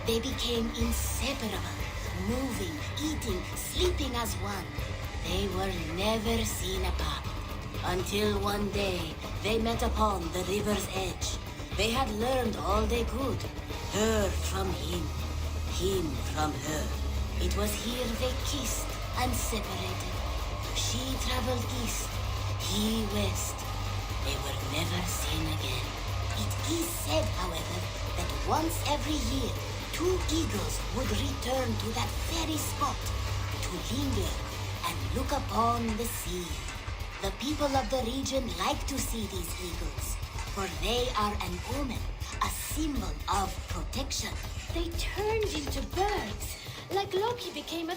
They became inseparable, moving, eating, sleeping as one. They were never seen apart. Until one day, they met upon the river's edge. They had learned all they could. Her from him from her. It was here they kissed and separated. She traveled east, he west. They were never seen again. It is said, however, that once every year, 2 eagles would return to that very spot to linger and look upon the sea. The people of the region like to see these eagles, for they are an omen, a symbol of protection. They turned into birds, like Loki became a...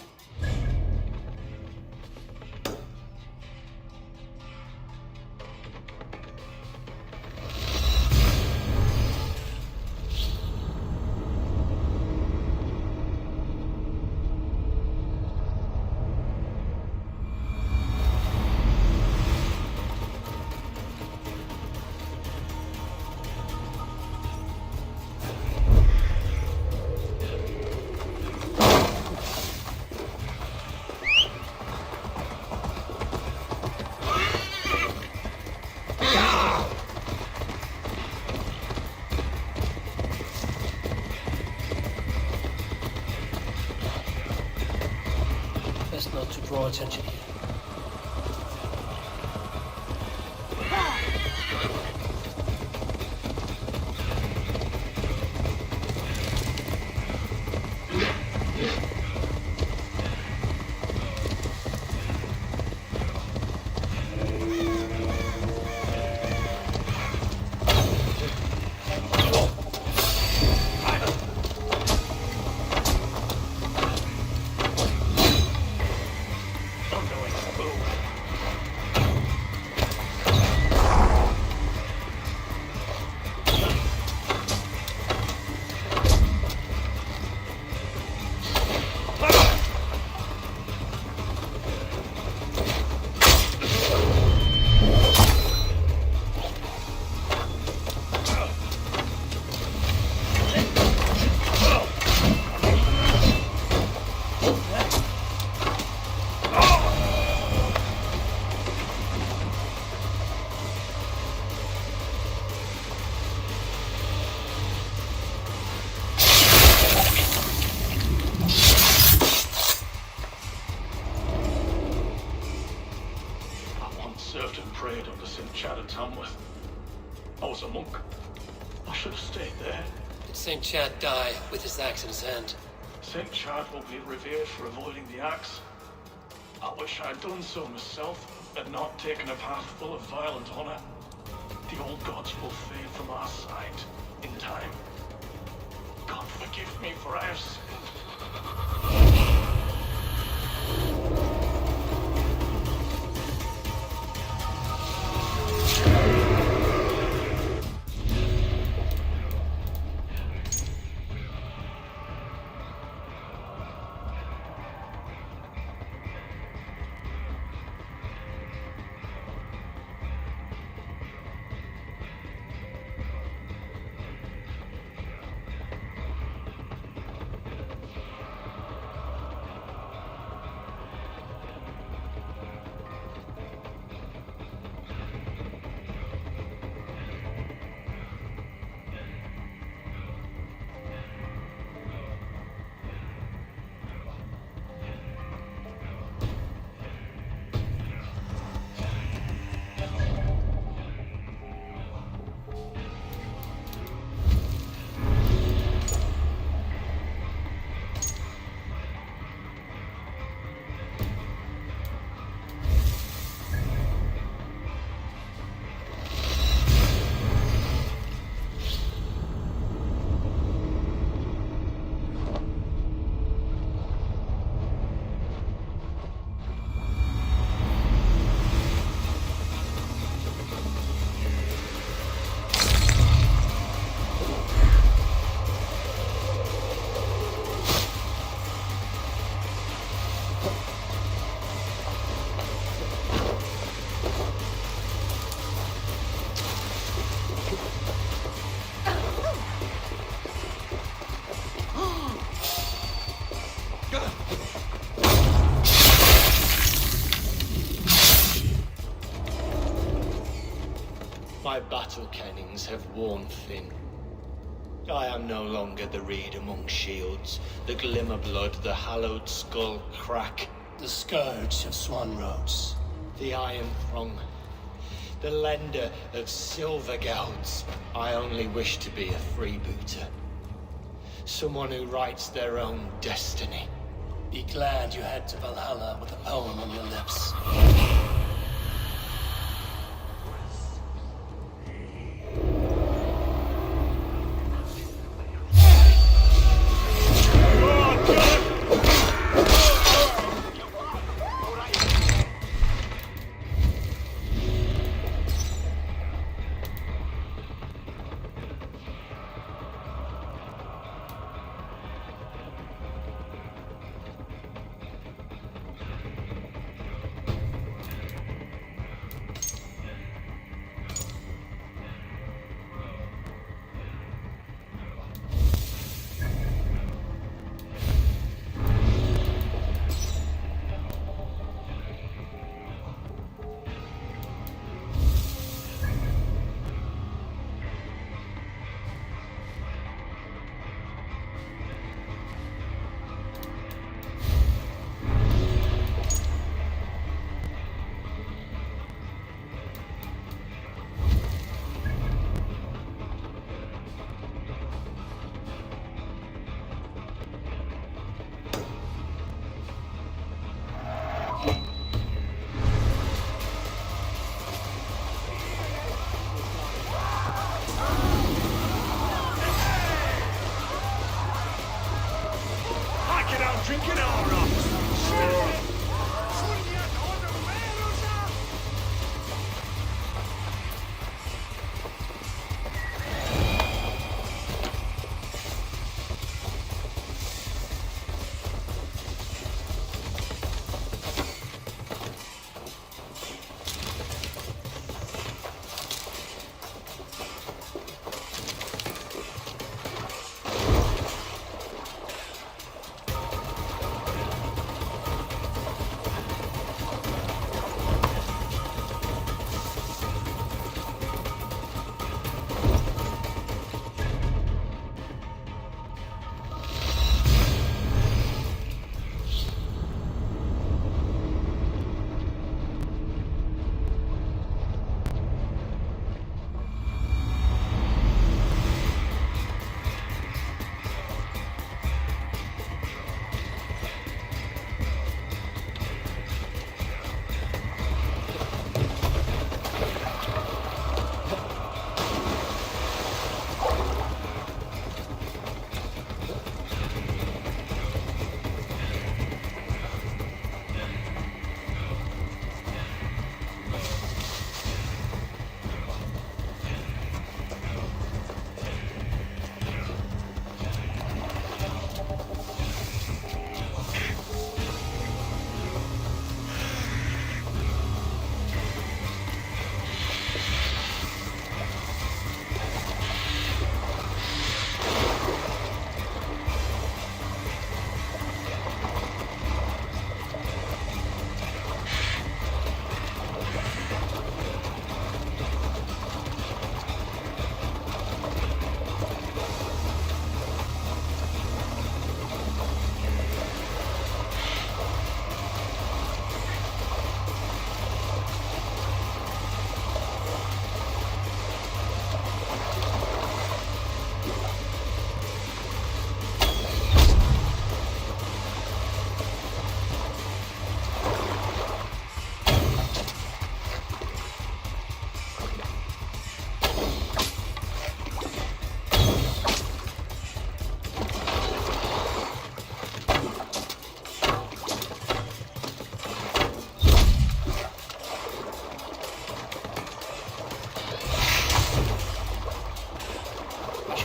Not to draw attention here. Hunwald. I was a monk. I should have stayed there. Did St. Chad die with his axe in his hand? St. Chad will be revered for avoiding the axe. I wish I'd done so myself, and not taken a path full of violent honor. The old gods will fade from our sight in time. God forgive me, for I have sinned. my battle kennings have worn thin. I am no longer the reed among shields, the glimmer blood, the hallowed skull crack, The scourge of Swan Roads. the iron throng, the lender of silver gelds. I only wish to be a freebooter. Someone who writes their own destiny. Be glad you head to Valhalla with a poem on your lips.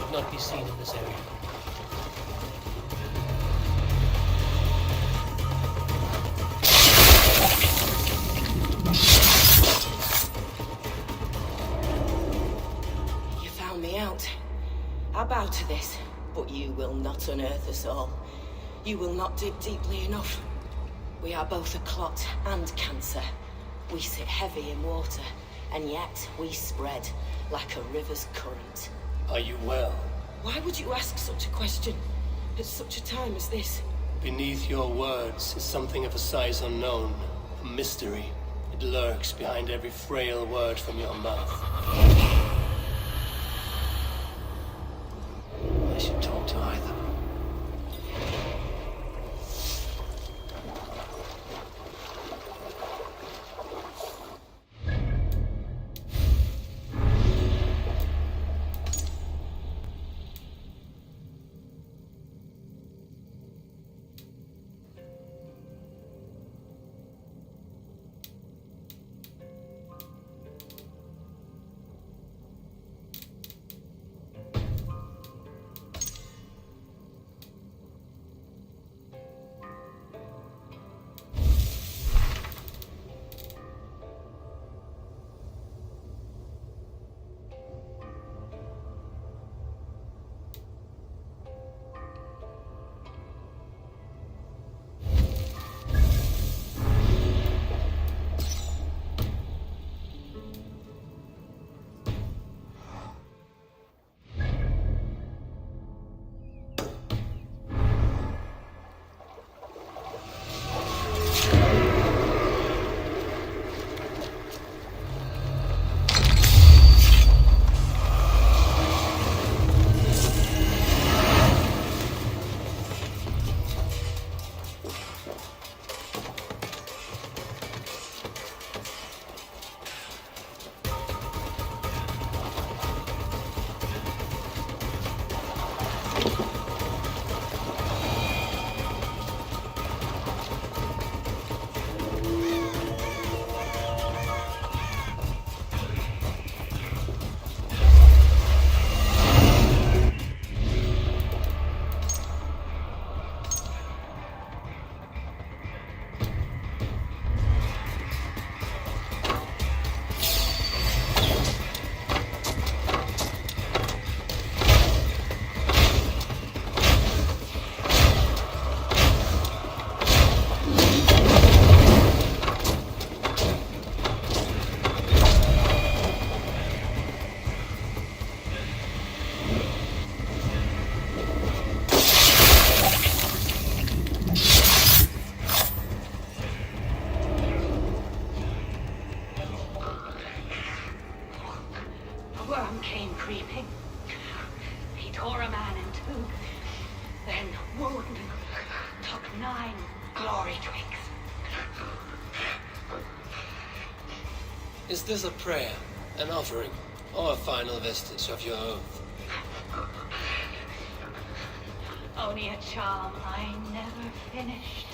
Not be seen in this area. You found me out. I bow to this, but you will not unearth us all. You will not dig deeply enough. We are both a clot and cancer. We sit heavy in water. And yet we spread like a river's current. Are you well? Why would you ask such a question at such a time as this? Beneath your words is something of a size unknown, a mystery. It lurks behind every frail word from your mouth. I should talk to Eivor. Is this a prayer, an offering, or a final vestige of your oath? Only a charm I never finished.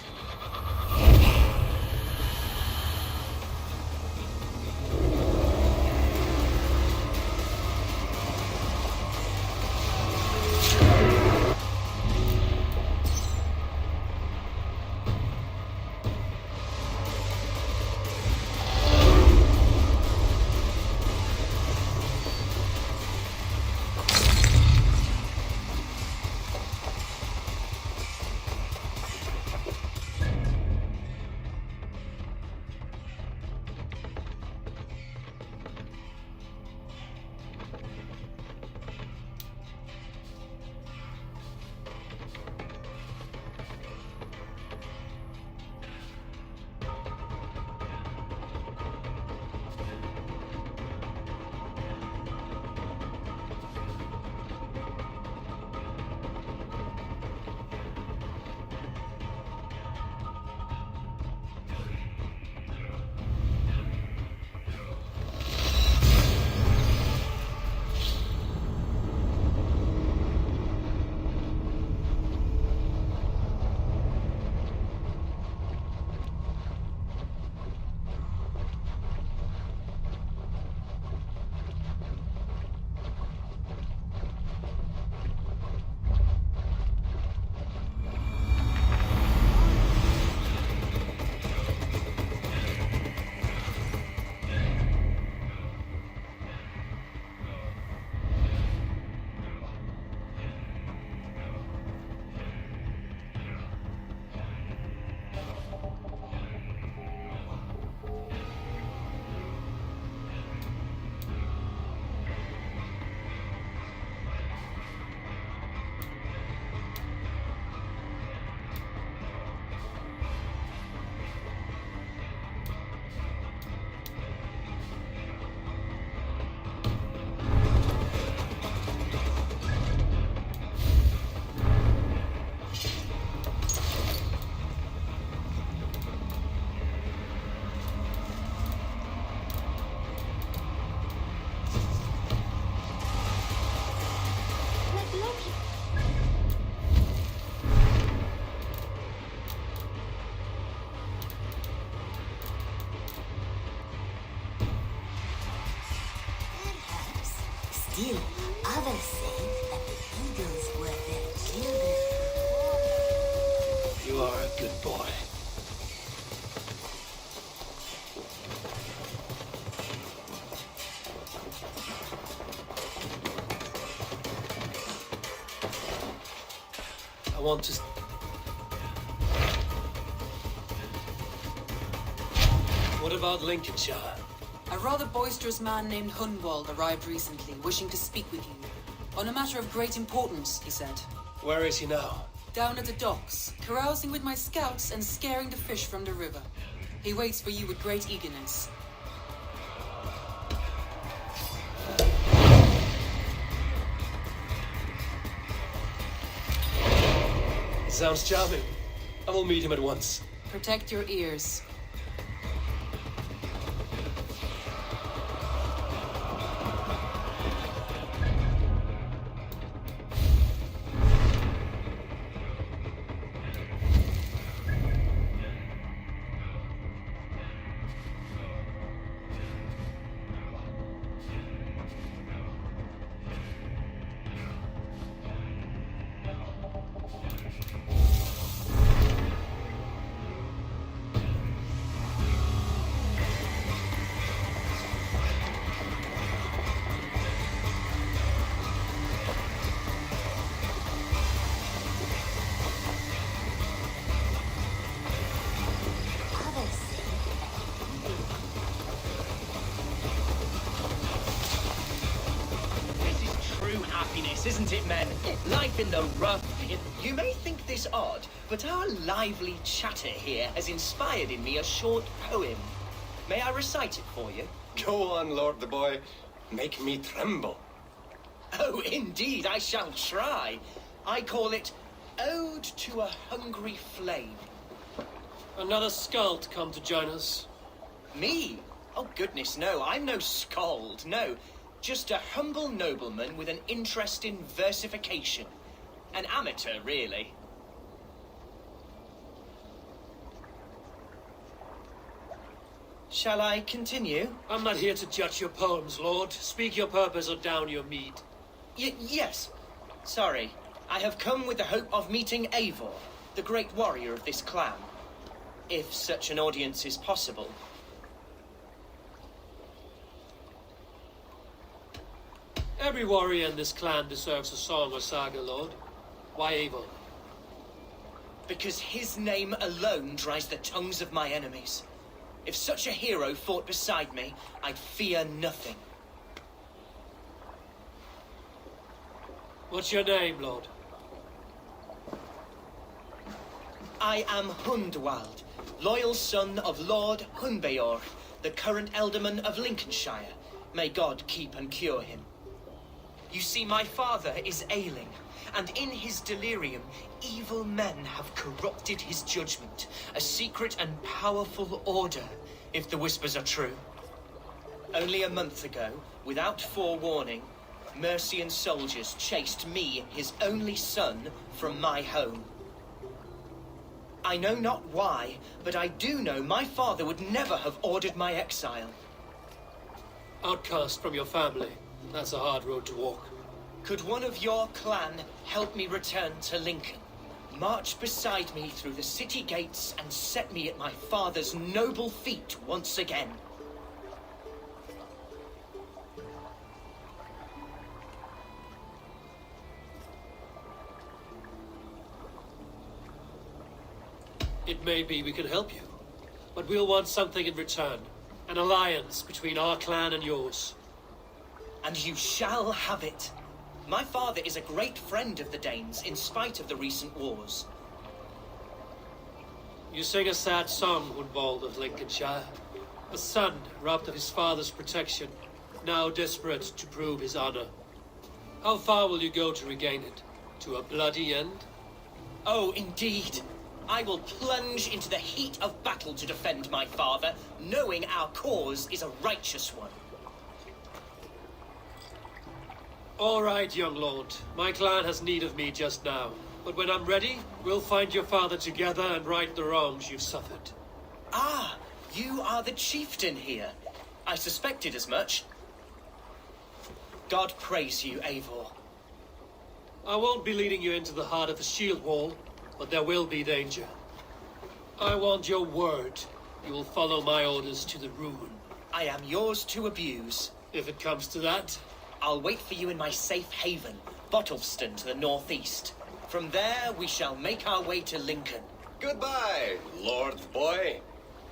Others say that the eagles were their children. You are a good boy. I want to... What about Lincolnshire? A rather boisterous man named Hunwald arrived recently, wishing to speak with you. On a matter of great importance, he said. Where is he now? Down at the docks, carousing with my scouts and scaring the fish from the river. He waits for you with great eagerness. Sounds charming. I will meet him at once. Protect your ears. Others say This is true happiness, isn't it, men? Life in the rough. You may think this odd, but our lively chatter here has inspired in me a short poem. May I recite it for you? Go on, Lord the Boy. Make me tremble. Oh, indeed, I shall try. I call it Ode to a Hungry Flame. Another skald come to join us. Me? Oh, goodness, no. I'm no skald, no. Just a humble nobleman with an interest in versification. An amateur, really. Shall I continue? I'm not here to judge your poems, Lord. Speak your purpose or down your mead. Yes. Sorry. I have come with the hope of meeting Eivor, the great warrior of this clan. If such an audience is possible. Every warrior in this clan deserves a song or saga, Lord. Why Eivor? Because his name alone dries the tongues of my enemies. If such a hero fought beside me, I'd fear nothing. What's your name, Lord? I am Hunwald, loyal son of Lord Hunbeor, the current alderman of Lincolnshire. May God keep and cure him. You see, my father is ailing, and in his delirium, evil men have corrupted his judgment. A secret and powerful order, if the whispers are true. Only a month ago, without forewarning, Mercian soldiers chased me, his only son, from my home. I know not why, but I do know my father would never have ordered my exile. Outcast from your family. That's a hard road to walk. Could one of your clan help me return to Lincoln? March beside me through the city gates and set me at my father's noble feet once again. It may be we can help you, but we'll want something in return. An alliance between our clan and yours. And you shall have it. My father is a great friend of the Danes, in spite of the recent wars. You sing a sad song, Hunwald of Lincolnshire. A son robbed of his father's protection, now desperate to prove his honor. How far will you go to regain it? To a bloody end? Oh, indeed. I will plunge into the heat of battle to defend my father, knowing our cause is a righteous one. All right, young lord. My clan has need of me just now. But when I'm ready, we'll find your father together and right the wrongs you've suffered. Ah, you are the chieftain here. I suspected as much. God praise you, Eivor. I won't be leading you into the heart of the shield wall, but there will be danger. I want your word. You will follow my orders to the ruin. I am yours to abuse. If it comes to that. I'll wait for you in my safe haven, Bottleston to the northeast. From there, we shall make our way to Lincoln. Goodbye, Lord boy.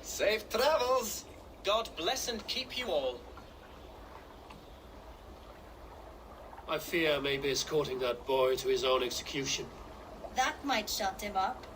Safe travels. God bless and keep you all. I fear I may be escorting that boy to his own execution. That might shut him up.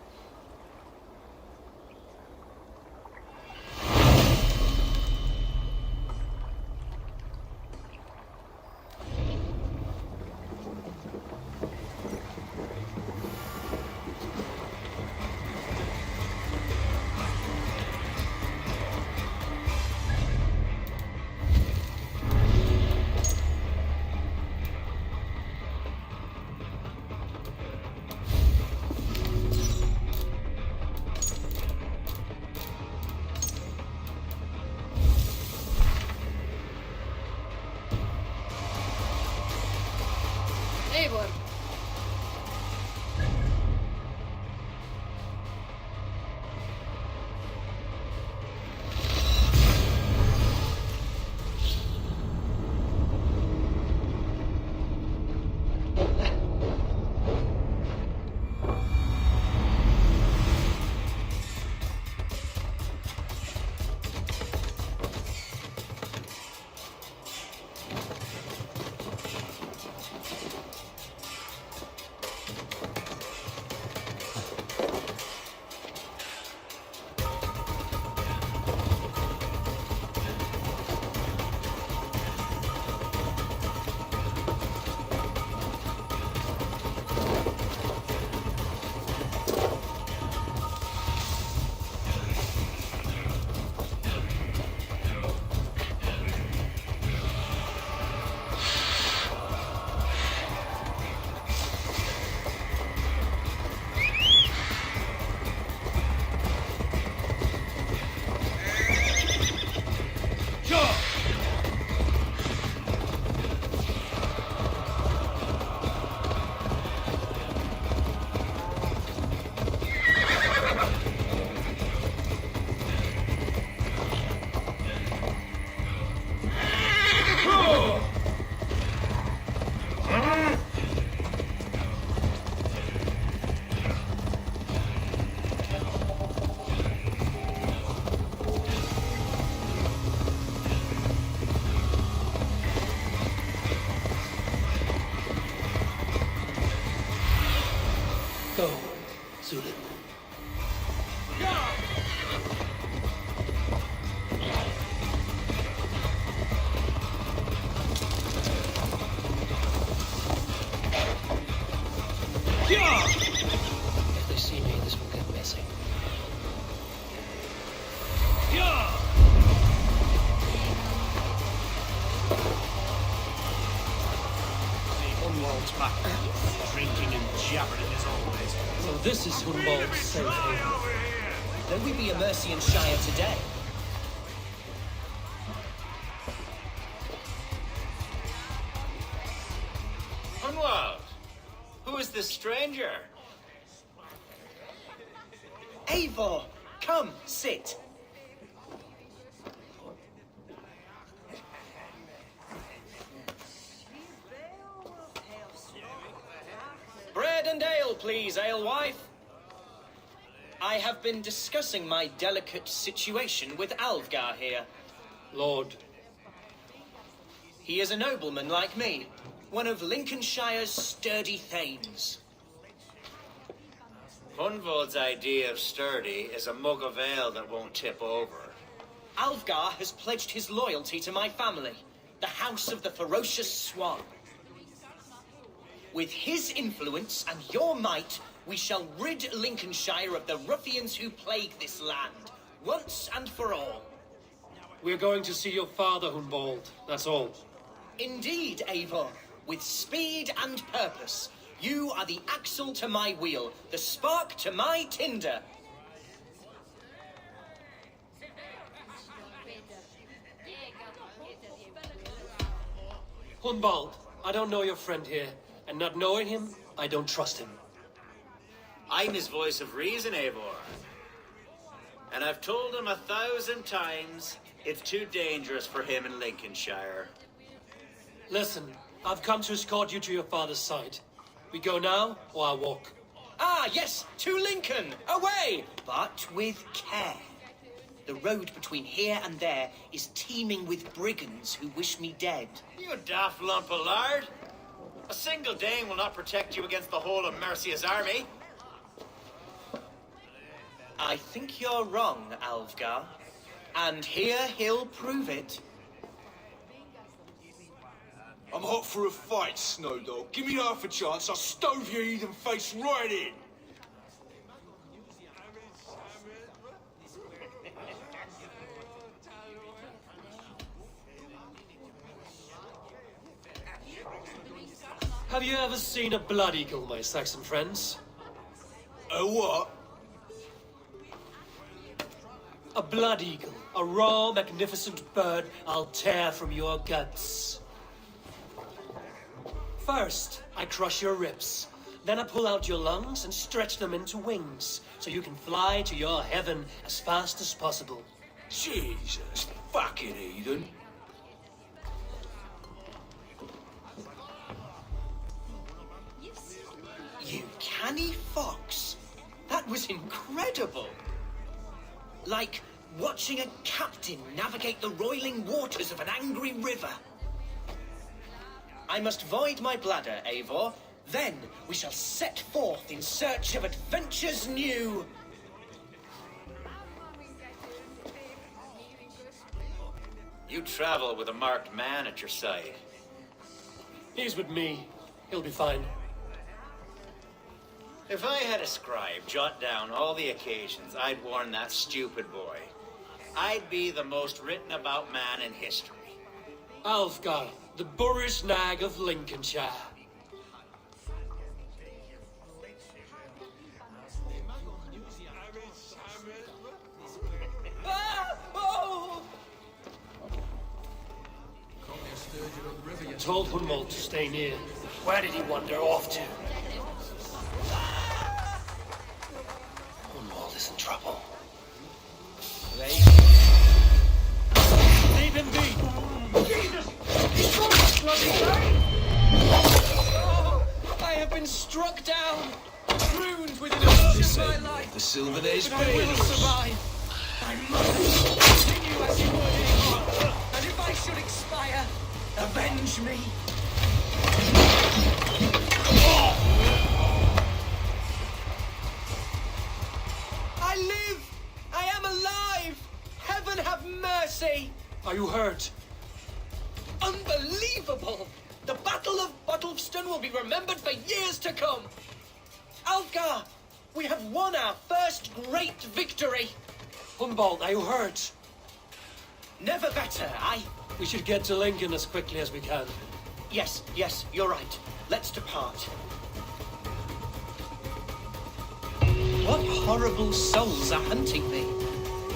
Eivor. Go, Zulin. If they see me, this will get messy. Hunwald's back, drinking and jabbering as always. So this is Hunwald's safe haven. Though we be a Mercian Shire today, Hunwald, who is this stranger? Eivor, come, sit. Bread and ale, please, alewife. I have been discussing my delicate situation with Alfgar here. Lord, He is a nobleman like me, one of Lincolnshire's sturdy thanes. Hunwald's idea of sturdy is a mug of ale that won't tip over. Alfgar has pledged his loyalty to my family, the House of the Ferocious Swan. With his influence and your might, we shall rid Lincolnshire of the ruffians who plague this land, once and for all. we're going to see your father, Hunwald. That's all. Indeed, Eivor, with speed and purpose. You are the axle to my wheel, the spark to my tinder. Hunwald, I don't know your friend here, and not knowing him, I don't trust him. I'm his voice of reason, Eivor. And I've told him 1,000 times it's too dangerous for him in Lincolnshire. Listen, I've come to escort you to your father's side. We go now, or I walk. Ah, yes, to Lincoln! Away! But with care. The road between here and there is teeming with brigands who wish me dead. You daft lump of lard! A single Dane will not protect you against the whole of Mercia's army. I think you're wrong, Alfgar. And here he'll prove it. I'm hot for a fight, Snowdog. Give me half a chance, I'll stove your heathen face right in. Have you ever seen a blood eagle, my Saxon friends? A what? A blood eagle. A raw, magnificent bird I'll tear from your guts. First, I crush your ribs. Then I pull out your lungs and stretch them into wings, so you can fly to your heaven as fast as possible. Jesus, fucking heathen. You canny fox. That was incredible. Like watching a captain navigate the roiling waters of an angry river. I must void my bladder, Eivor. Then we shall set forth in search of adventures new. You travel with a marked man at your side. He's with me. He'll be fine. If I had a scribe jot down all the occasions I'd warn that stupid boy, I'd be the most written about man in history. Alfgar, the boorish nag of Lincolnshire. Told Hunwald to stay near. Where did he wander off to? Hunwald is in trouble. Leave him be! Jesus! He's got a bloody thing! I have been struck down, ruined within an inch of my life. The Silver Days But I will survive. I must continue as you would, Eivor. And if I should expire, avenge me. I live! I am alive! Heaven have mercy! Are you hurt? Unbelievable! The Battle of Bottleston will be remembered for years to come! Alfgar, we have won our first great victory! Hunwald, are you hurt? Never better, We should get to Lincoln as quickly as we can. Yes, you're right. Let's depart. What horrible souls are hunting me?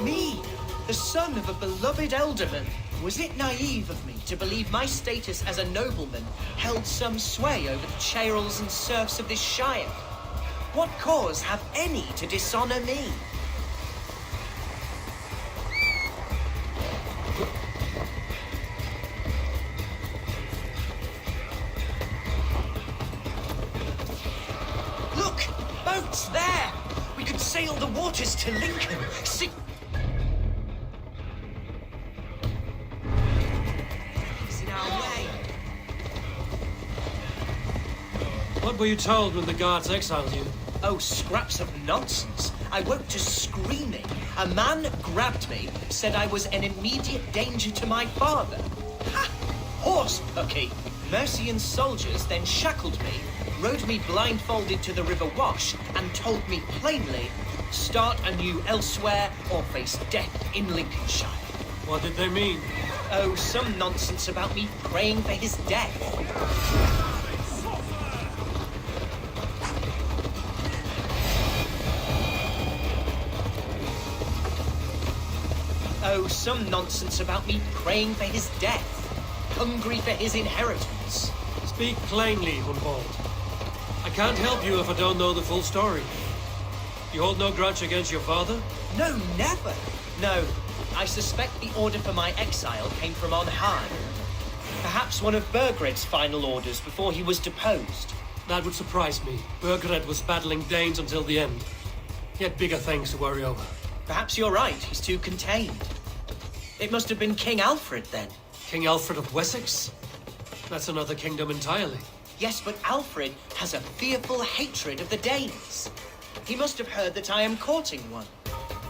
Me, the son of a beloved elderman. Was it naive of me to believe my status as a nobleman held some sway over the churls and serfs of this shire? What cause have any to dishonor me? Look! Boats there! We could sail the waters to Lincoln. See... It's in our way. What were you told when the guards exiled you? Oh, scraps of nonsense. I woke to screaming. A man grabbed me, said I was an immediate danger to my father. Ha! Horse pucky. Mercian soldiers then shackled me, rode me blindfolded to the River Wash, and told me plainly, start anew elsewhere or face death in Lincolnshire. What did they mean? Oh, some nonsense about me praying for his death. Oh, some nonsense about me praying for his death. hungry for his inheritance. Speak plainly, Hunwald. I can't help you if I don't know the full story. You hold no grudge against your father? No, never. No, I suspect the order for my exile came from on high. Perhaps one of Burgred's final orders before he was deposed. That would surprise me. Burgred was battling Danes until the end. He had bigger things to worry over. Perhaps you're right, he's too contained. It must have been King Alfred then. King Alfred of Wessex? That's another kingdom entirely. Yes, but Alfred has a fearful hatred of the Danes. He must have heard that I am courting one.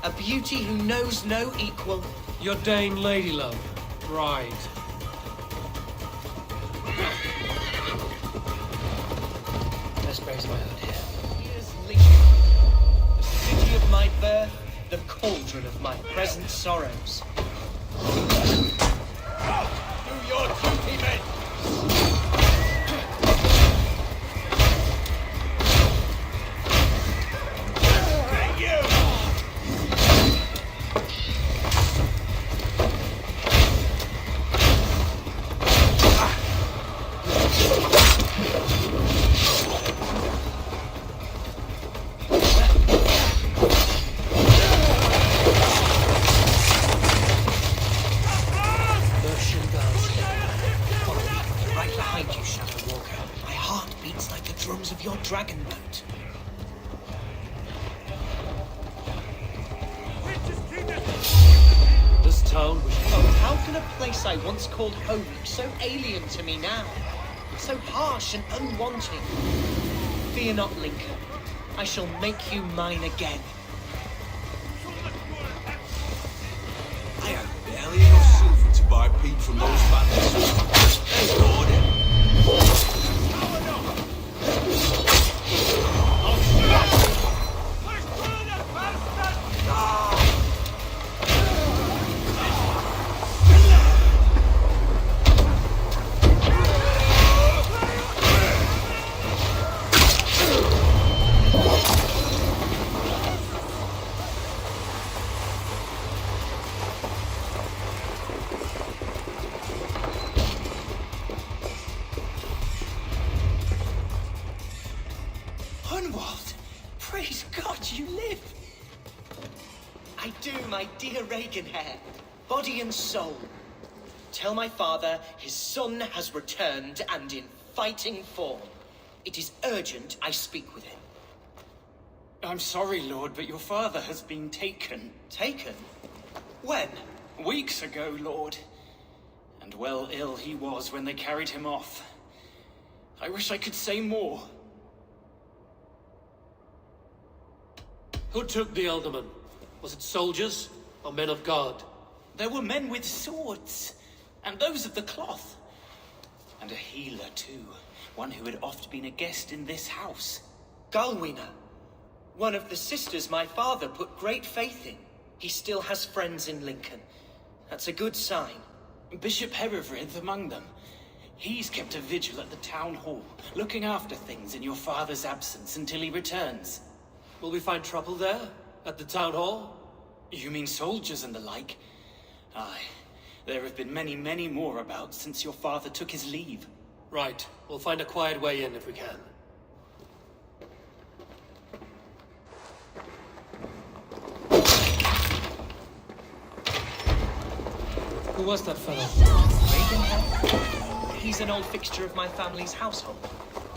A beauty who knows no equal. Your Dane lady love. Right. Let's raise my hood here. Here's Lincoln, the city of my birth, the cauldron of my present sorrows. Do your duty, men! Dragon boat. This town was... Oh, how can a place I once called home look so alien to me now? So harsh and unwanting. Fear not, Lincoln. I shall make you mine again. I have barely enough silver to buy peat from those bandits. They got it. Hunwald! Praise God you live! I do, my dear Regenhair. Body and soul. Tell my father his son has returned and in fighting form. It is urgent I speak with him. I'm sorry, Lord, but your father has been taken. Taken? When? Weeks ago, Lord. And well ill he was when they carried him off. I wish I could say more. Who took the Elderman? Was it soldiers or men of God? There were men with swords, and those of the cloth. And a healer, too. One who had oft been a guest in this house. Galwina. One of the sisters my father put great faith in. He still has friends in Lincoln. That's a good sign. Bishop Herefrith among them. He's kept a vigil at the town hall, looking after things in your father's absence until he returns. Will we find trouble there? At the town hall? You mean soldiers and the like? Aye. There have been many, many more about since your father took his leave. Right. We'll find a quiet way in if we can. Who was that fellow? Regenhair? He's an old fixture of my family's household.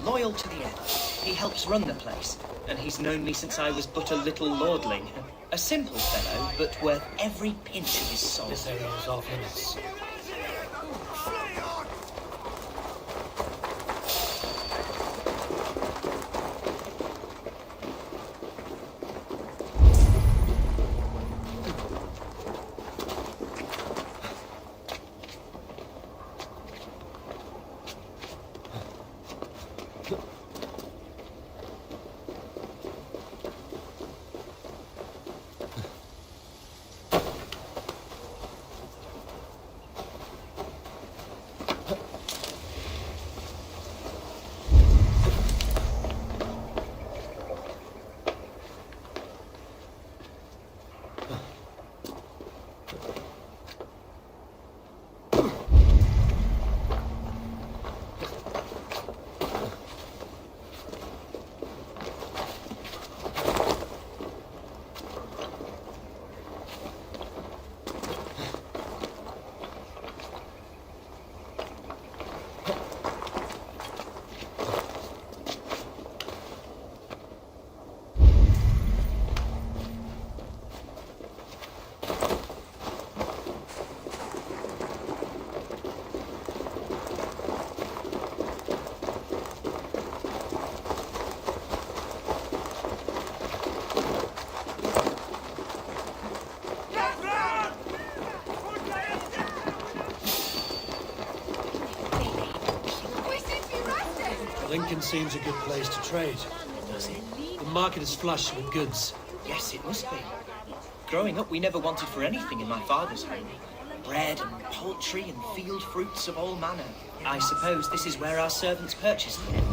Loyal to the end. He helps run the place, and he's known me since I was but a little lordling. A simple fellow, but worth every pinch of his soul. This area is off limits. Lincoln seems a good place to trade. Does it? The market is flush with goods. Yes, it must be. Growing up, we never wanted for anything in my father's home. Bread and poultry and field fruits of all manner. I suppose this is where our servants purchased them.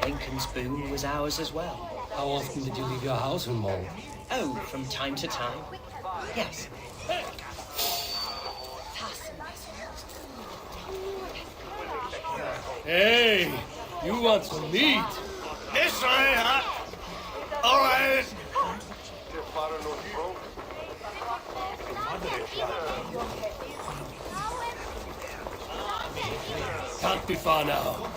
Lincoln's boom was ours as well. How often did you leave your house, Hunwald? Oh, from time to time. Yes. Hey, you want some meat? Yes, I all right. Can't be far now.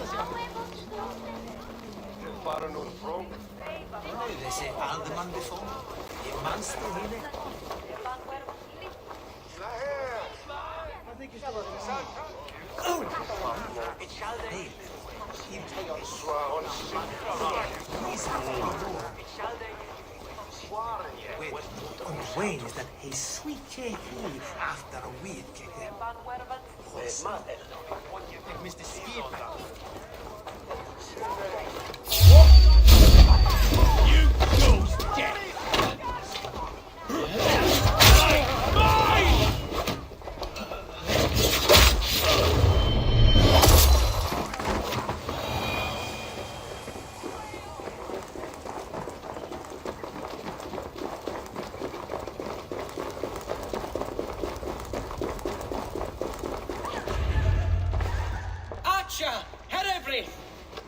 They say Alderman before. Your man still here. Wayne is that a sweet he after a week. Mr. Skip. You ghost dead.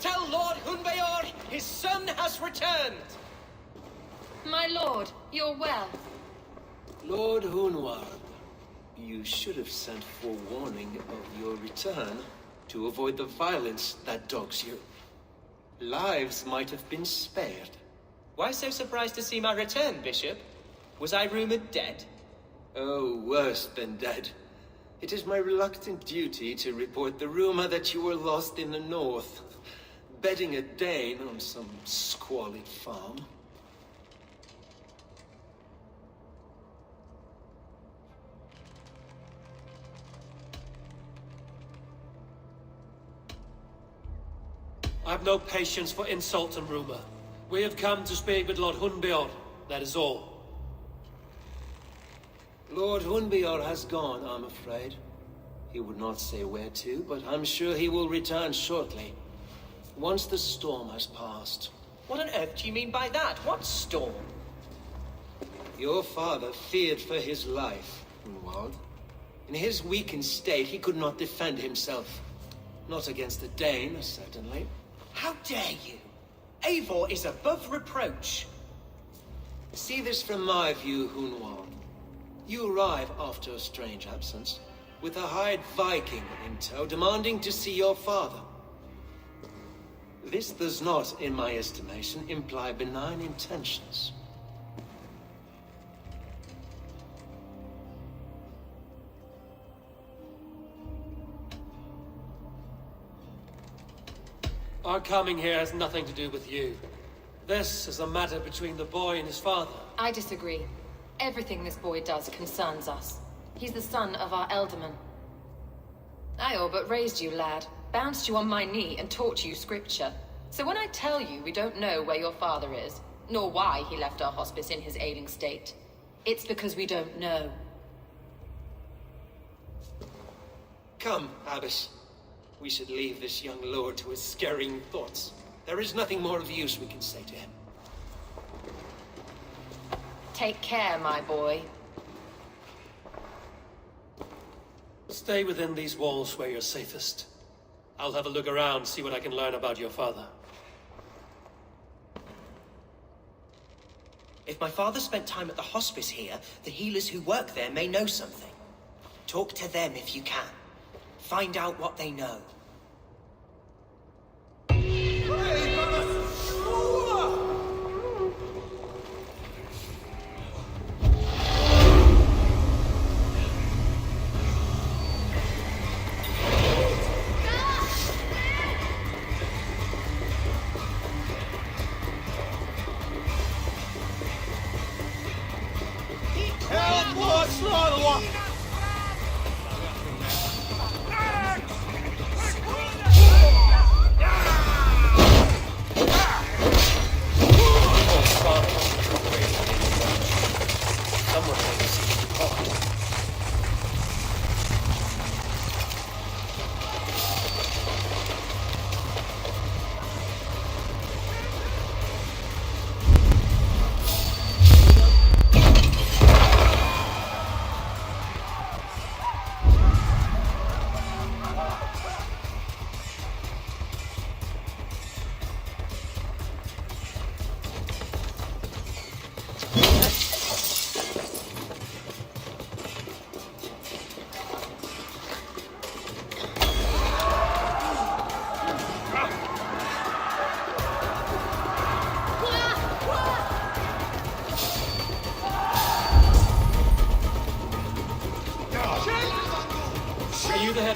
Tell Lord Hunwald his son has returned! My lord, you're well. Lord Hunwald, you should have sent forewarning of your return to avoid the violence that dogs you. Lives might have been spared. Why so surprised to see my return, Bishop? Was I rumored dead? Oh, worse than dead. It is my reluctant duty to report the rumor that you were lost in the north, bedding a Dane on some squalid farm. I've no patience for insult and rumor. We have come to speak with Lord Hunwald, that is all. Lord Hunwald has gone, I'm afraid. He would not say where to, but I'm sure he will return shortly. Once the storm has passed. What on earth do you mean by that? What storm? Your father feared for his life, Hunwald. In his weakened state, he could not defend himself. Not against the Dane, certainly. How dare you? Eivor is above reproach. See this from my view, Hunwald. You arrive after a strange absence, with a hired Viking in tow, demanding to see your father. This does not, in my estimation, imply benign intentions. Our coming here has nothing to do with you. This is a matter between the boy and his father. I disagree. Everything this boy does concerns us. He's the son of our Elderman. I all but raised you, lad. Bounced you on my knee and taught you scripture. So when I tell you we don't know where your father is, nor why he left our hospice in his ailing state, it's because we don't know. Come, Abbess. We should leave this young lord to his scurrying thoughts. There is nothing more of use we can say to him. Take care, my boy. Stay within these walls where you're safest. I'll have a look around, see what I can learn about your father. If my father spent time at the hospice here, the healers who work there may know something. Talk to them if you can. Find out what they know.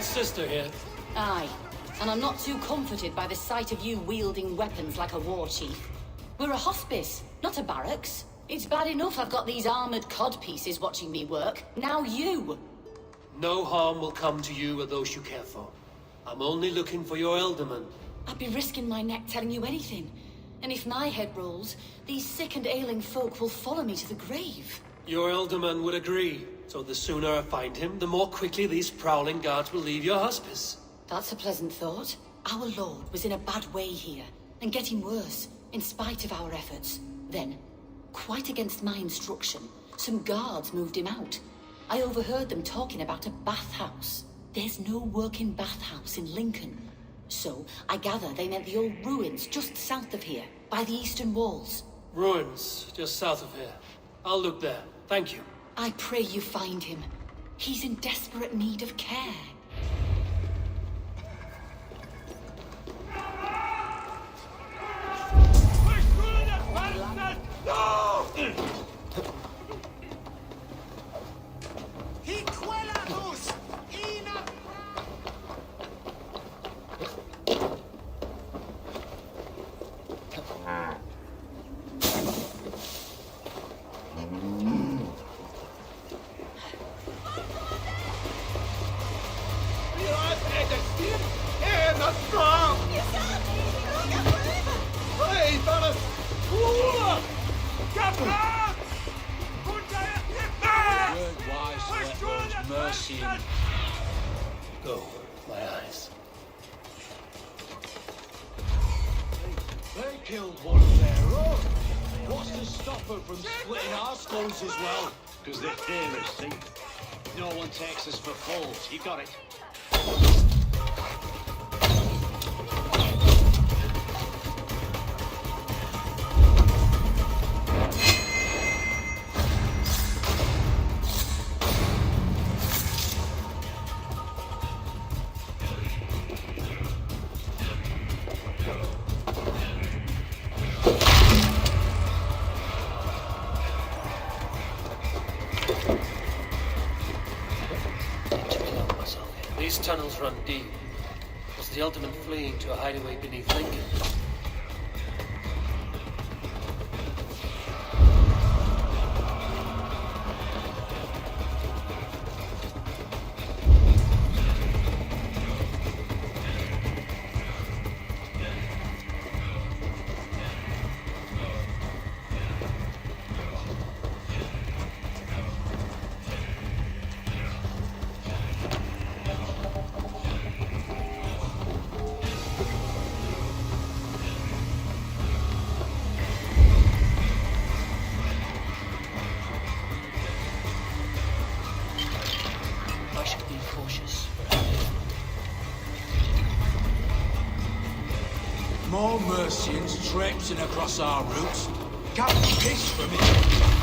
Lord's sister here. Aye, and I'm not too comforted by the sight of you wielding weapons like a war chief. We're a hospice, not a barracks. It's bad enough I've got these armored codpieces watching me work. Now you! No harm will come to you or those you care for. I'm only looking for your Elderman. I'd be risking my neck telling you anything. And if my head rolls, these sick and ailing folk will follow me to the grave. Your Elderman would agree. So the sooner I find him, the more quickly these prowling guards will leave your hospice. That's a pleasant thought. Our lord was in a bad way here, and getting worse, in spite of our efforts. Then, quite against my instruction, some guards moved him out. I overheard them talking about a bathhouse. There's no working bathhouse in Lincoln. So, I gather they meant the old ruins just south of here, by the eastern walls. Ruins, just south of here. I'll look there. Thank you. I pray you find him. He's in desperate need of care. Go, my eyes. They killed one of their own. What's to stop her from splitting our skulls as well? Because they're fearless, see? No one takes us for fools. You got it. These tunnels run deep. Was the Ultimate fleeing to a hideaway beneath Lincoln? More Mercians traipsing across our routes. Can't piss from it.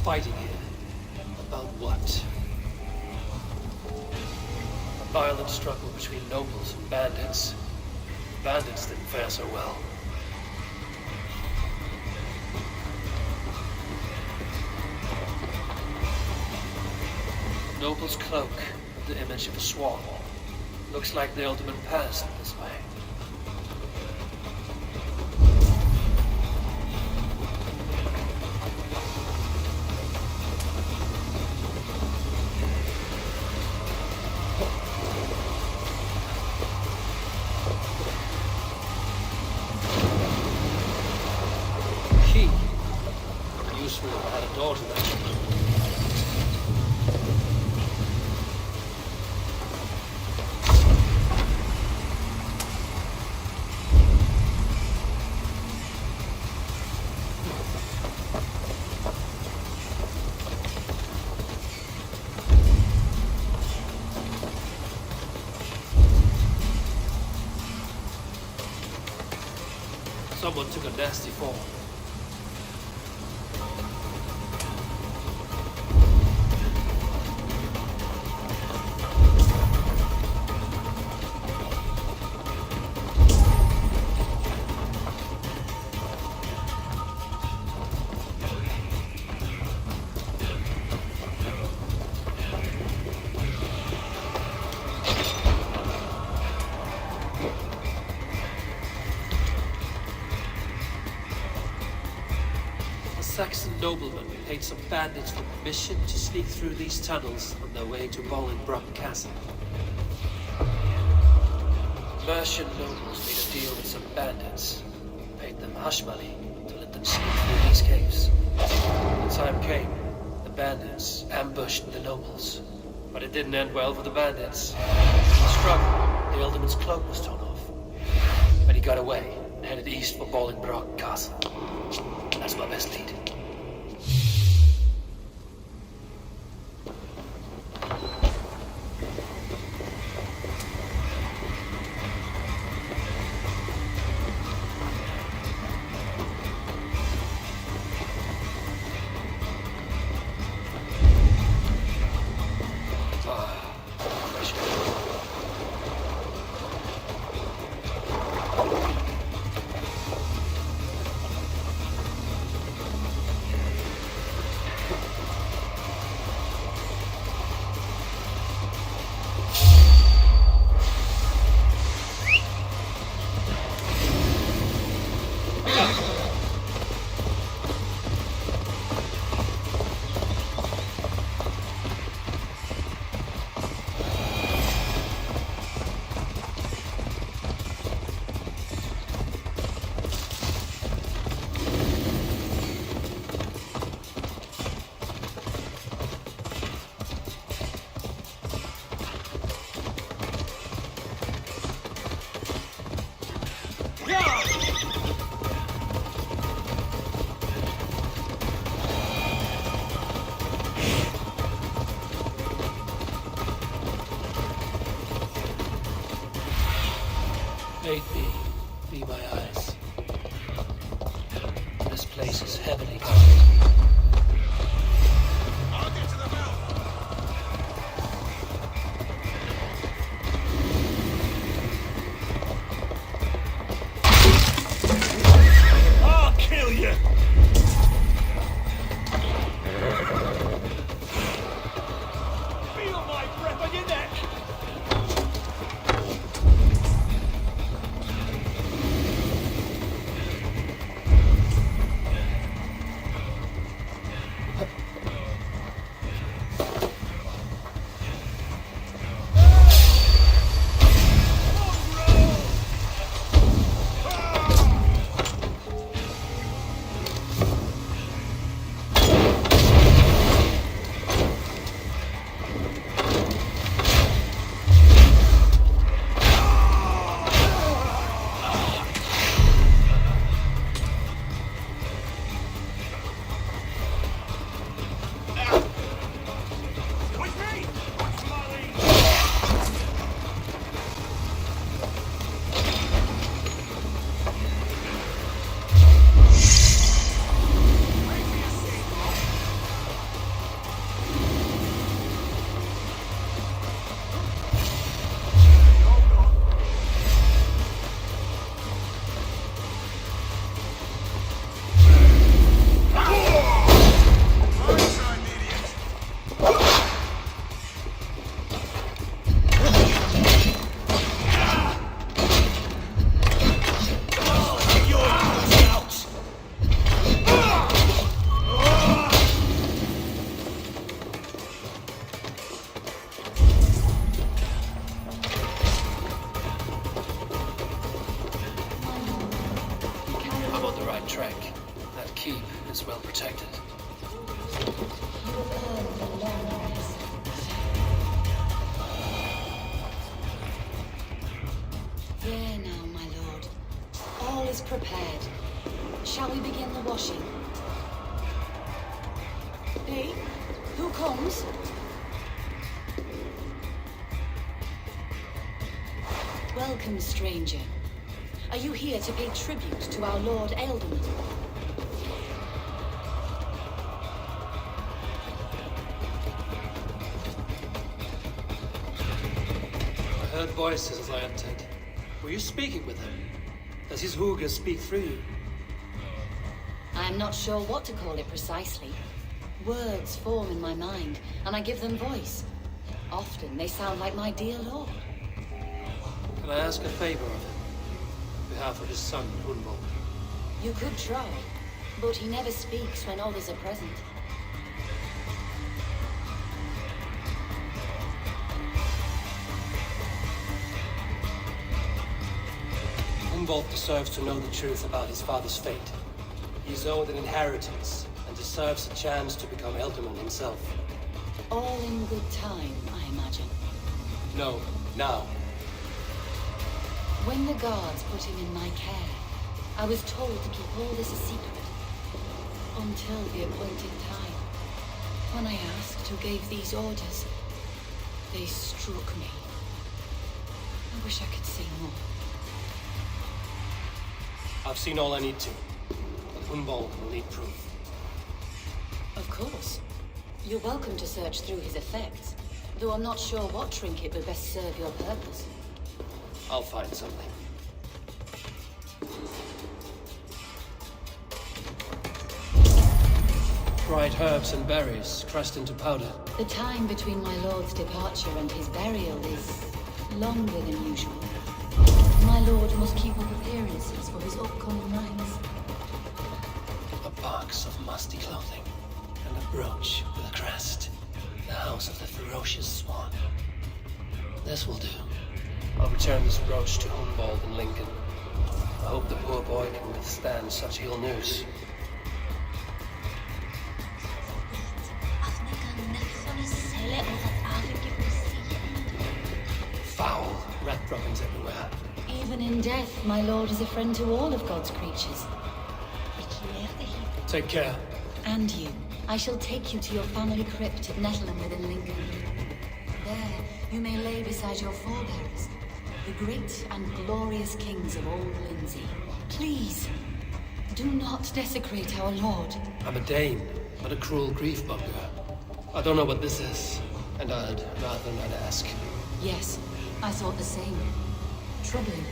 fighting here. About what? A violent struggle between nobles and bandits. Bandits didn't fare so well. The noble's cloak, the image of a swan. Looks like the ultimate passed this way. Key. Useful if I had a door to that. Someone took a nasty fall. Saxon noblemen paid some bandits for permission to sneak through these tunnels on their way to Bolingbroke Castle. Mercian nobles made a deal with some bandits, paid them hush money to let them sneak through these caves. When the time came, the bandits ambushed the nobles, but it didn't end well for the bandits. In the struggle, the Alderman's cloak was torn off, but he got away and headed east for Bolingbroke Castle. That's my best lead. Shall we begin the washing? Hey, who comes? Welcome, stranger. Are you here to pay tribute to our Lord Eldon? I heard voices as I entered. Were you speaking with him? Does his hooga speak through you? I am not sure what to call it precisely. Words form in my mind, and I give them voice. Often they sound like my dear lord. Can I ask a favor of him? On behalf of his son, Hunwald. You could try, but he never speaks when others are present. Hunwald deserves to know the truth about his father's fate. He is owed an inheritance, and deserves a chance to become Elderman himself. All in good time, I imagine. No, now. When the guards put him in my care, I was told to keep all this a secret. Until the appointed time. When I asked who gave these orders, they struck me. I wish I could say more. I've seen all I need to, but Hunwald will need proof. Of course. You're welcome to search through his effects, though I'm not sure what trinket would best serve your purpose. I'll find something. Dried herbs and berries crushed into powder. The time between my lord's departure and his burial is longer than usual. My lord must keep up appearances for his upcoming rites. A box of musty clothing, and a brooch with a crest. The house of the ferocious swan. This will do. I'll return this brooch to Hunwald and Lincoln. I hope the poor boy can withstand such ill news. Foul rat droppings everywhere. Even in death, my lord is a friend to all of God's creatures. Take care. And you. I shall take you to your family crypt at Nettleton within Lincoln. There, you may lay beside your forebears, the great and glorious kings of old Lindsay. Please, do not desecrate our lord. I'm a Dane, but a cruel grief-monger. I don't know what this is, and I'd rather not ask. Yes, I thought the same. Troubling.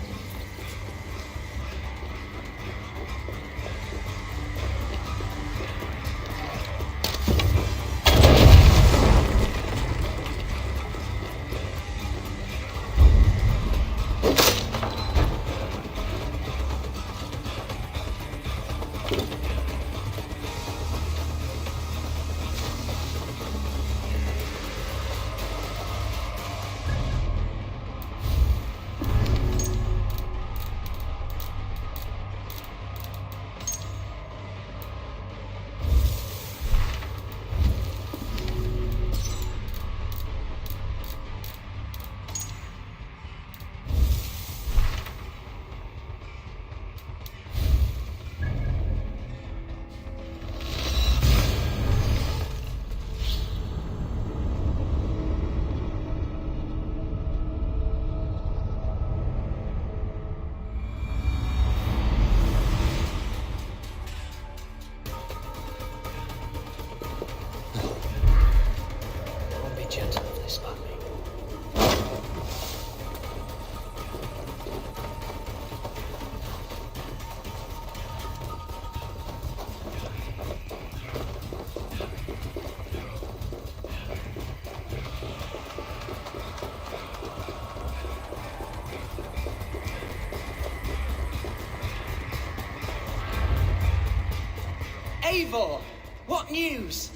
Eivor! What news?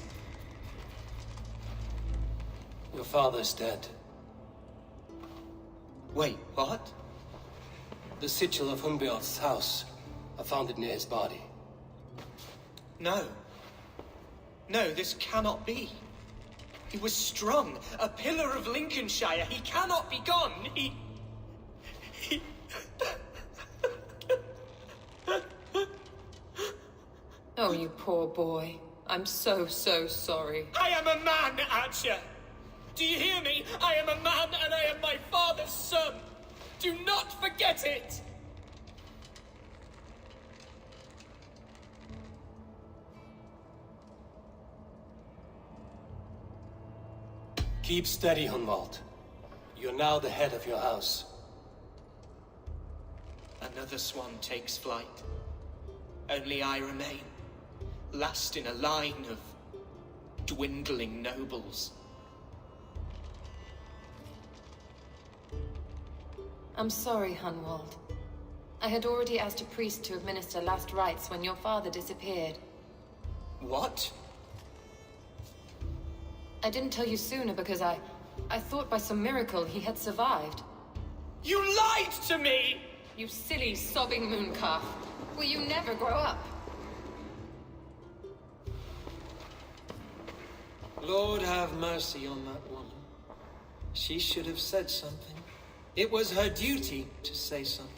Your father's dead. Wait, what? The sigil of Hunbjorn's house. I found it near his body. No. No, this cannot be. He was strong, a pillar of Lincolnshire. He cannot be gone. He... Oh, you poor boy. I'm so sorry. I am a man, Archer! Do you hear me? I am a man and I am my father's son! Do not forget it! Keep steady, Hunwald. You're now the head of your house. Another swan takes flight. Only I remain, last in a line of dwindling nobles. I'm sorry, Hunwald. I had already asked a priest to administer last rites when your father disappeared. What? I didn't tell you sooner because I thought by some miracle he had survived. You lied to me! You silly, sobbing mooncalf. Will you never grow up? Lord have mercy on that woman. She should have said something. It was her duty to say something.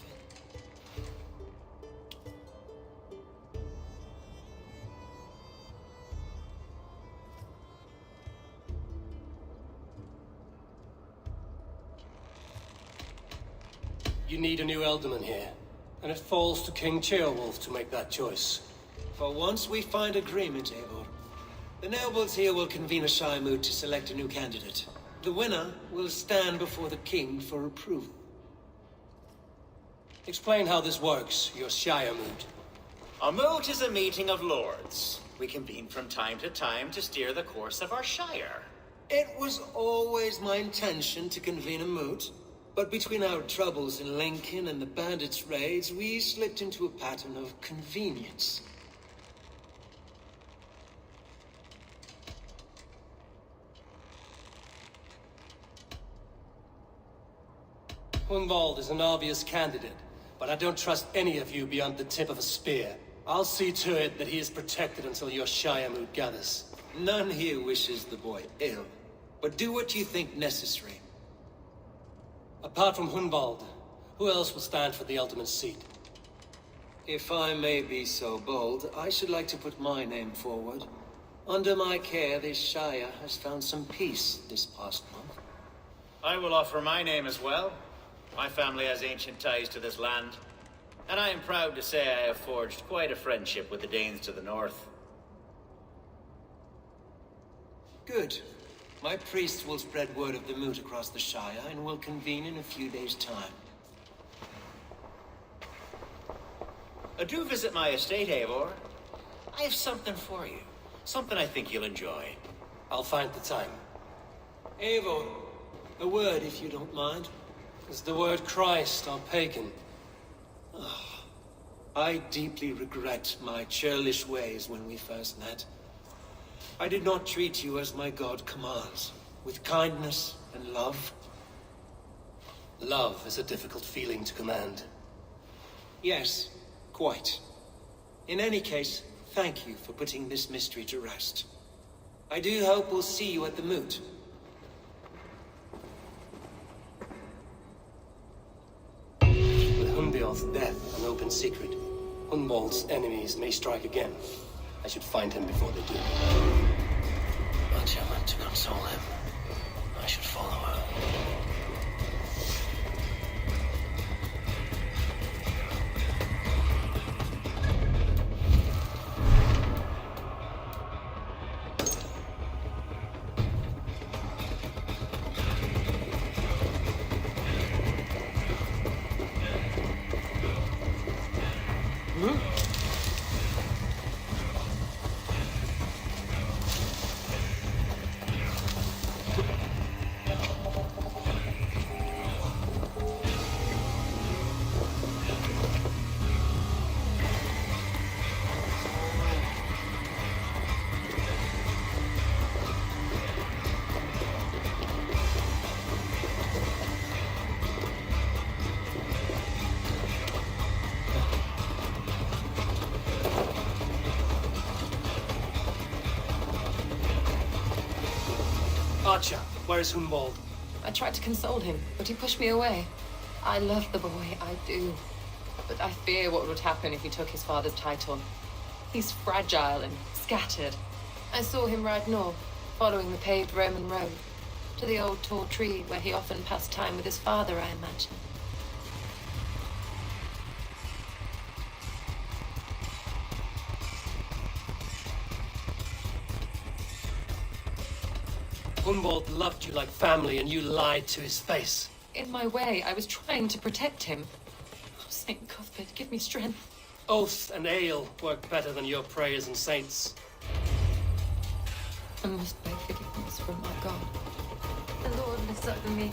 You need a new Elderman here, and it falls to King Ceolwulf to make that choice. For once we find agreement, Eivor. The nobles here will convene a Shire moot to select a new candidate. The winner will stand before the king for approval. Explain how this works, your Shire moot. A moot is a meeting of lords. We convene from time to time to steer the course of our shire. It was always my intention to convene a moot, but between our troubles in Lincoln and the bandits' raids, we slipped into a pattern of convenience. Hunwald is an obvious candidate, but I don't trust any of you beyond the tip of a spear. I'll see to it that he is protected until your Shire moot gathers. None here wishes the boy ill, but do what you think necessary. Apart from Hunwald, who else will stand for the ultimate seat? If I may be so bold, I should like to put my name forward. Under my care, this Shire has found some peace this past month. I will offer my name as well. My family has ancient ties to this land, and I am proud to say I have forged quite a friendship with the Danes to the north. Good. My priest will spread word of the moot across the Shire and will convene in a few days' time. Do visit my estate, Eivor. I have something for you. Something I think you'll enjoy. I'll find the time. Eivor, a word if you don't mind. Is the word Christ or pagan? I deeply regret my churlish ways when we first met. I did not treat you as my god commands, with kindness and love. Love is a difficult feeling to command. Yes, quite. In any case, thank you for putting this mystery to rest. I do hope we'll see you at the moot. With Hunbeor's death an open secret, Hunwald's enemies may strike again. I should find him before they do. But I meant to console him. I should follow her. Archer, where is Hunwald? I tried to console him, but he pushed me away. I love the boy, I do. But I fear what would happen if he took his father's title. He's fragile and scattered. I saw him ride north, following the paved Roman road, to the old tall tree where he often passed time with his father, I imagine. Hunwald loved you like family, and you lied to his face. In my way, I was trying to protect him. Oh, Saint Cuthbert, give me strength. Oath and ale work better than your prayers and saints. I must beg forgiveness from my God. The Lord lifts over me.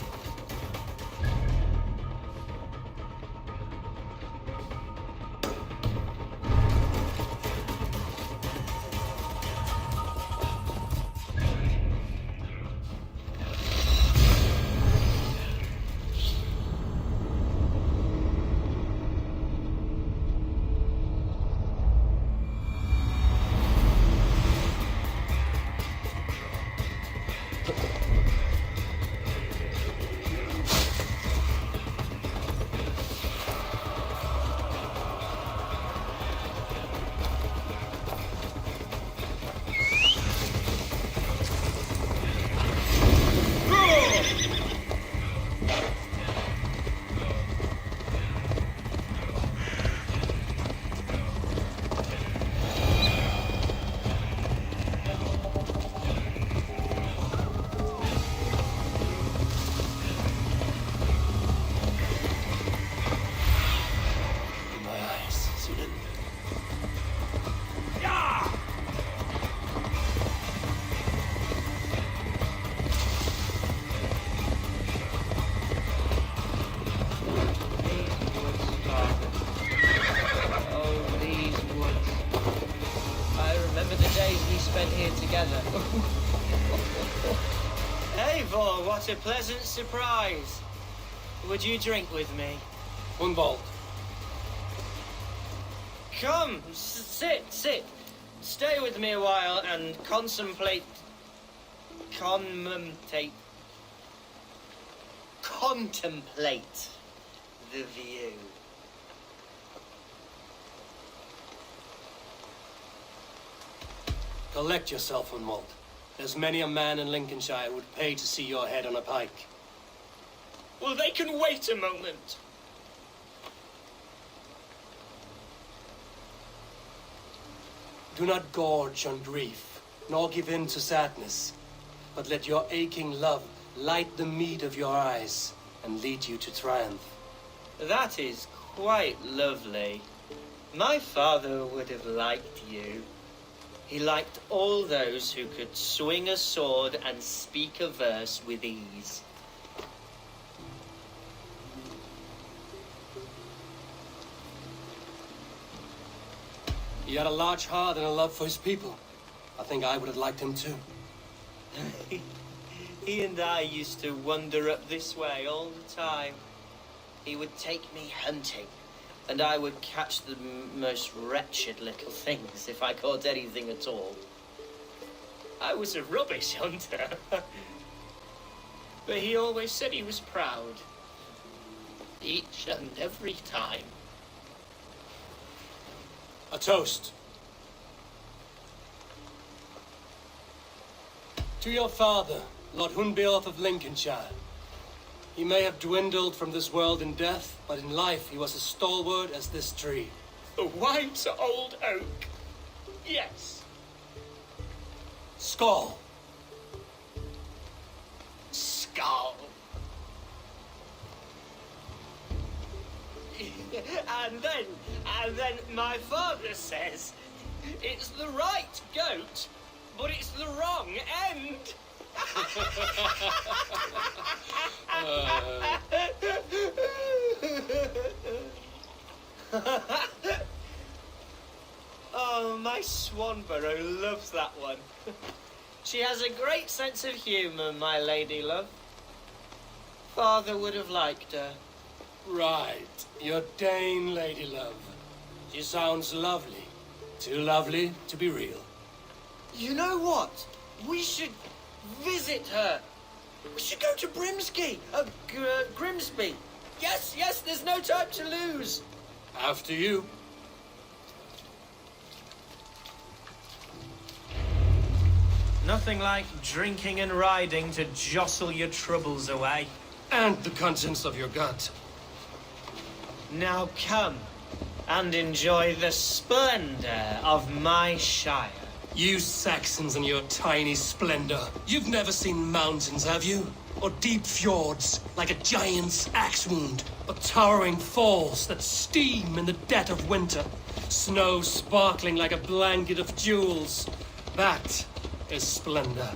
Eivor, what a pleasant surprise. Would you drink with me? Hunwald. Come, sit. Stay with me a while and contemplate the view. Collect yourself, Hunwald. There's many a man in Lincolnshire who would pay to see your head on a pike. Well, they can wait a moment. Do not gorge on grief, nor give in to sadness, but let your aching love light the mead of your eyes and lead you to triumph. That is quite lovely. My father would have liked you. He liked all those who could swing a sword and speak a verse with ease. He had a large heart and a love for his people. I think I would have liked him too. He and I used to wander up this way all the time. He would take me hunting, and I would catch the most wretched little things if I caught anything at all. I was a rubbish hunter. But he always said he was proud. Each and every time. A toast. To your father, Lord Hunwald of Lincolnshire. He may have dwindled from this world in death, but in life he was as stalwart as this tree. The white old oak. Yes. Skull. Skull. And then my father says, it's the right goat, but it's the wrong end. Oh, my Swanborough loves that one. She has a great sense of humour, my lady love. Father would have liked her. Right, your Dane lady love. She sounds lovely. Too lovely to be real. You know what? We should visit her. We should go to Grimsby. Yes, there's no time to lose. After you. Nothing like drinking and riding to jostle your troubles away. And the contents of your gut. Now come and enjoy the splendor of my shire. You Saxons and your tiny splendor. You've never seen mountains, have you? Or deep fjords, like a giant's axe wound. Or towering falls that steam in the dead of winter. Snow sparkling like a blanket of jewels. That is splendor.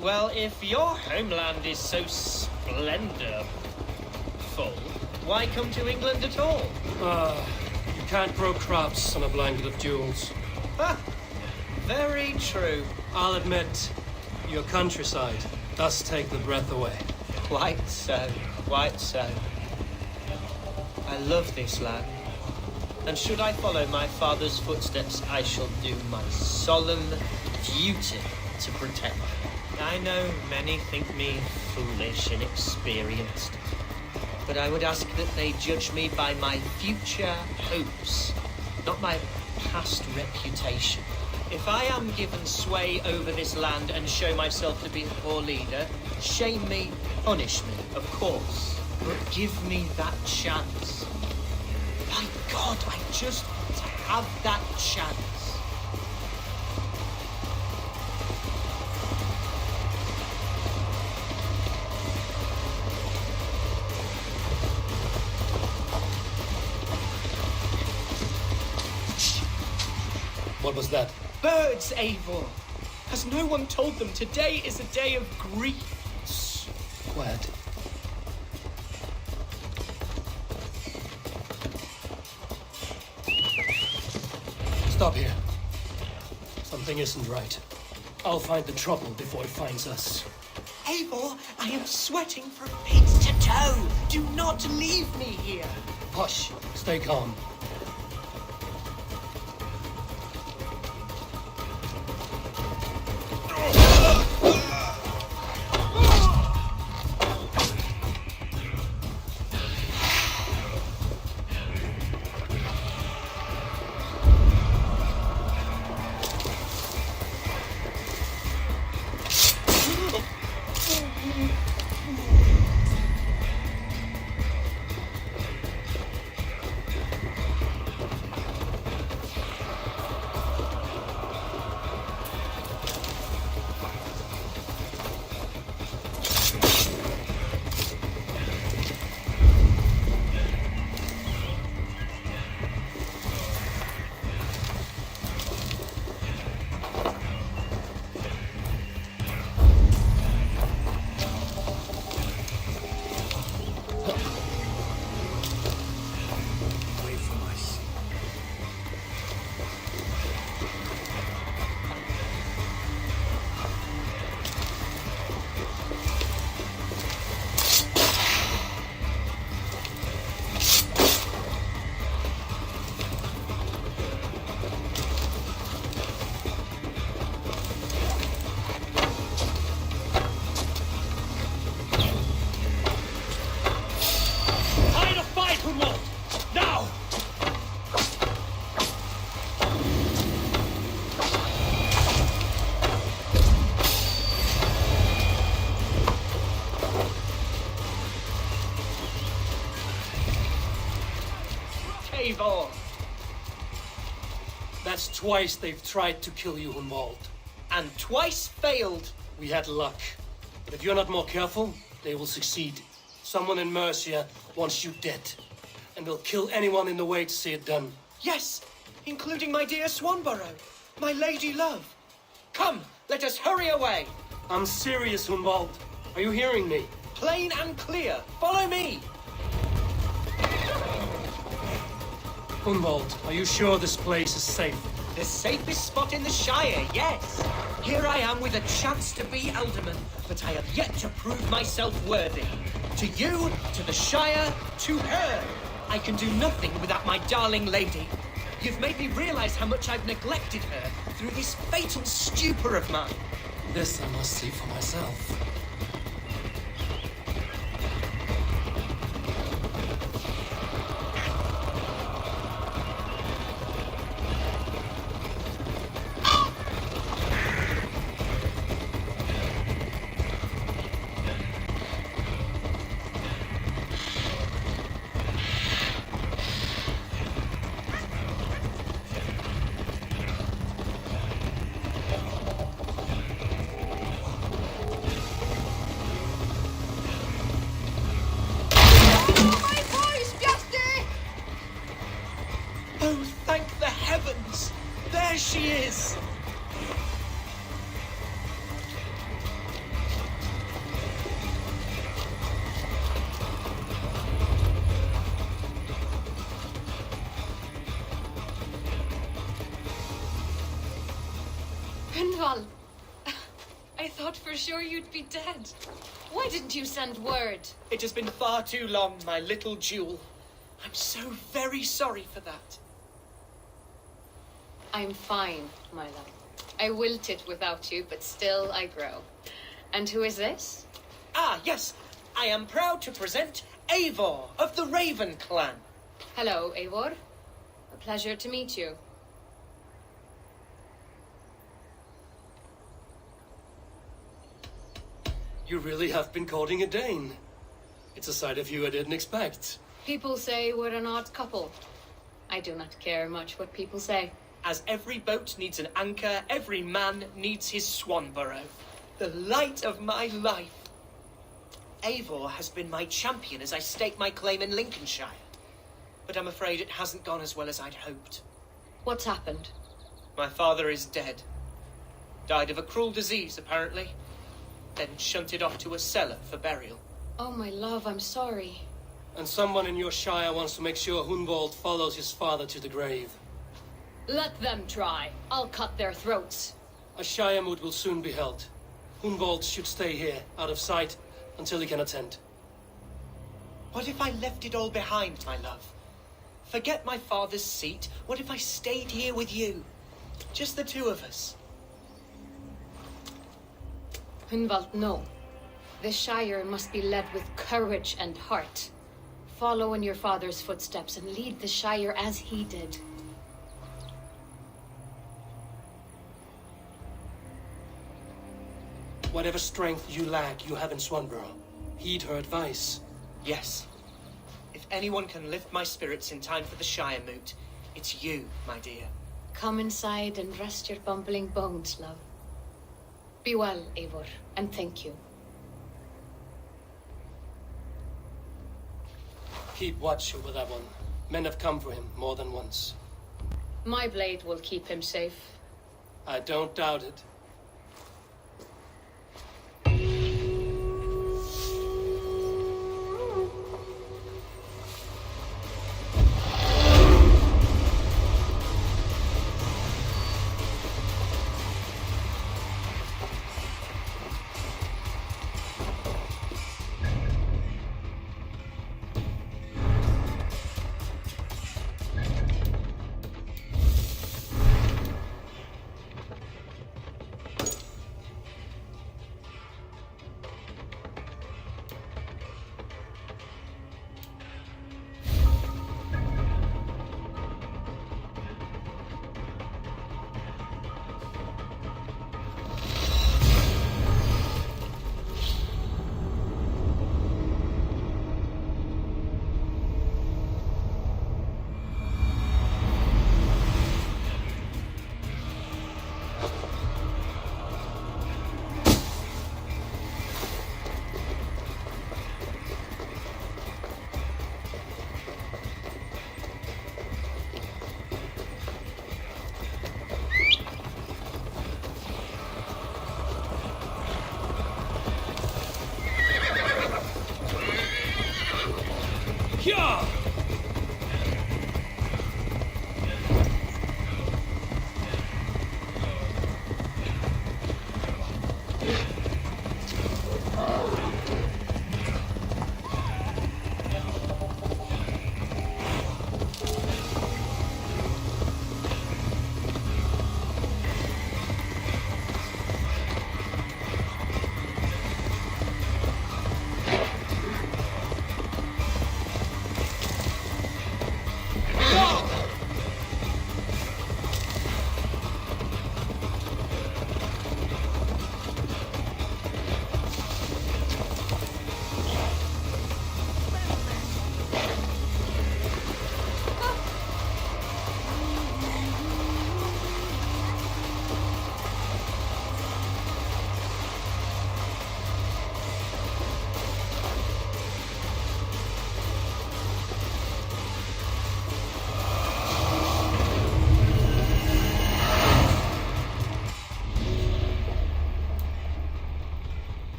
Well, if your homeland is so splendorful, why come to England at all? You can't grow crops on a blanket of jewels. Ha! Very true. I'll admit, your countryside does take the breath away. Quite so, quite so. I love this land. And should I follow my father's footsteps, I shall do my solemn duty to protect it. I know many think me foolish and inexperienced, but I would ask that they judge me by my future hopes, not my past reputation. If I am given sway over this land and show myself to be a poor leader, shame me, punish me, of course, but give me that chance. My God, I just want to have that chance. What was that? Birds, Eivor! Has no one told them today is a day of grief? Quiet. Stop here. Something isn't right. I'll find the trouble before it finds us. Eivor, I am sweating from head to toe. Do not leave me here. Hush. Stay calm. Eivor! That's twice they've tried to kill you, Hunwald. And twice failed. We had luck. But if you're not more careful, they will succeed. Someone in Mercia wants you dead. And they'll kill anyone in the way to see it done. Yes, including my dear Swanborough, my lady love. Come, let us hurry away. I'm serious, Hunwald. Are you hearing me? Plain and clear. Follow me. Hunwald, are you sure this place is safe? The safest spot in the Shire, yes. Here I am with a chance to be Alderman, but I have yet to prove myself worthy. To you, to the Shire, to her. I can do nothing without my darling lady. You've made me realize how much I've neglected her through this fatal stupor of mine. This I must see for myself. thought for sure you'd be dead. Why didn't you send word? It has been far too long, my little jewel. I'm so very sorry for that. I'm fine, my love. I wilted without you, but still I grow. And who is this? Ah, yes. I am proud to present Eivor of the Raven clan. Hello, Eivor. A pleasure to meet you. You really have been courting a Dane. It's a side of you I didn't expect. People say we're an odd couple. I do not care much what people say. As every boat needs an anchor, every man needs his Swanborough. The light of my life. Eivor has been my champion as I stake my claim in Lincolnshire. But I'm afraid it hasn't gone as well as I'd hoped. What's happened? My father is dead. Died of a cruel disease, apparently. Then shunted off to a cellar for burial. Oh, my love, I'm sorry. And someone in your shire wants to make sure Hunwald follows his father to the grave. Let them try. I'll cut their throats. A shire moot will soon be held. Hunwald should stay here, out of sight, until he can attend. What if I left it all behind, my love? Forget my father's seat. What if I stayed here with you? Just the two of us. Hunwald, no. This shire must be led with courage and heart. Follow in your father's footsteps and lead the shire as he did. Whatever strength you lack, you have in Swanborough. Heed her advice. Yes. If anyone can lift my spirits in time for the Shire moot, it's you, my dear. Come inside and rest your bumbling bones, love. Be well, Eivor, and thank you. Keep watch over that one. Men have come for him more than once. My blade will keep him safe. I don't doubt it.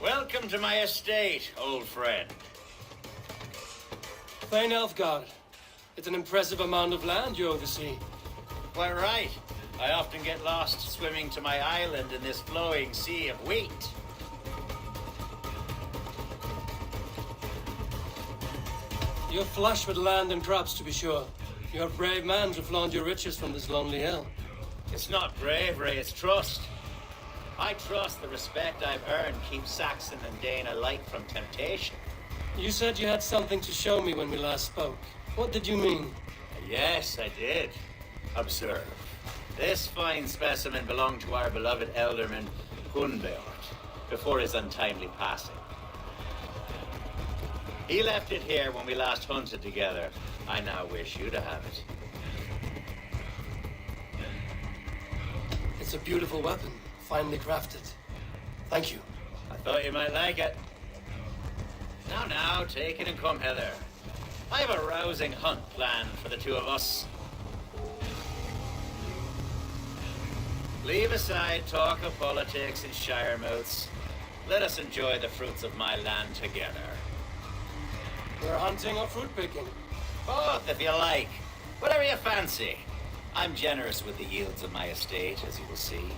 Welcome to my estate, old friend. Thane Elfgard. It's an impressive amount of land you oversee. Quite right. I often get lost swimming to my island in this flowing sea of wheat. You're flush with land and crops, to be sure. You're a brave man to flaunt your riches from this lonely hill. It's not bravery, it's trust. I trust the respect I've earned keeps Saxon and Dane alike from temptation. You said you had something to show me when we last spoke. What did you mean? Yes, I did. Observe. This fine specimen belonged to our beloved elderman, Hunwald, before his untimely passing. He left it here when we last hunted together. I now wish you to have it. It's a beautiful weapon, finely crafted. Thank you. I thought you might like it. Now, take it and come hither. I have a rousing hunt planned for the two of us. Leave aside talk of politics and shire moats. Let us enjoy the fruits of my land together. We're hunting or fruit picking? Both, if you like. Whatever you fancy. I'm generous with the yields of my estate, as you will see.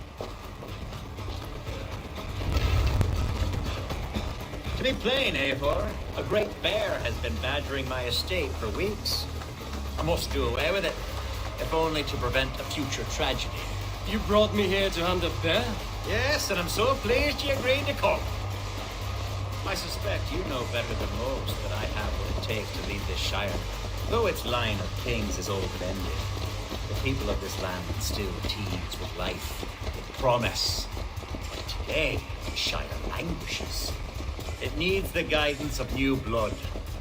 To be plain, Eivor, a great bear has been badgering my estate for weeks. I must do away with it, if only to prevent a future tragedy. You brought me here to hunt a bear? Yes, and I'm so pleased you agreed to come. I suspect you know better than most that I have what it takes to lead this shire. Though its line of kings is open-ended, the people of this land still teems with life, with promise. But today, the shire languishes. It needs the guidance of new blood.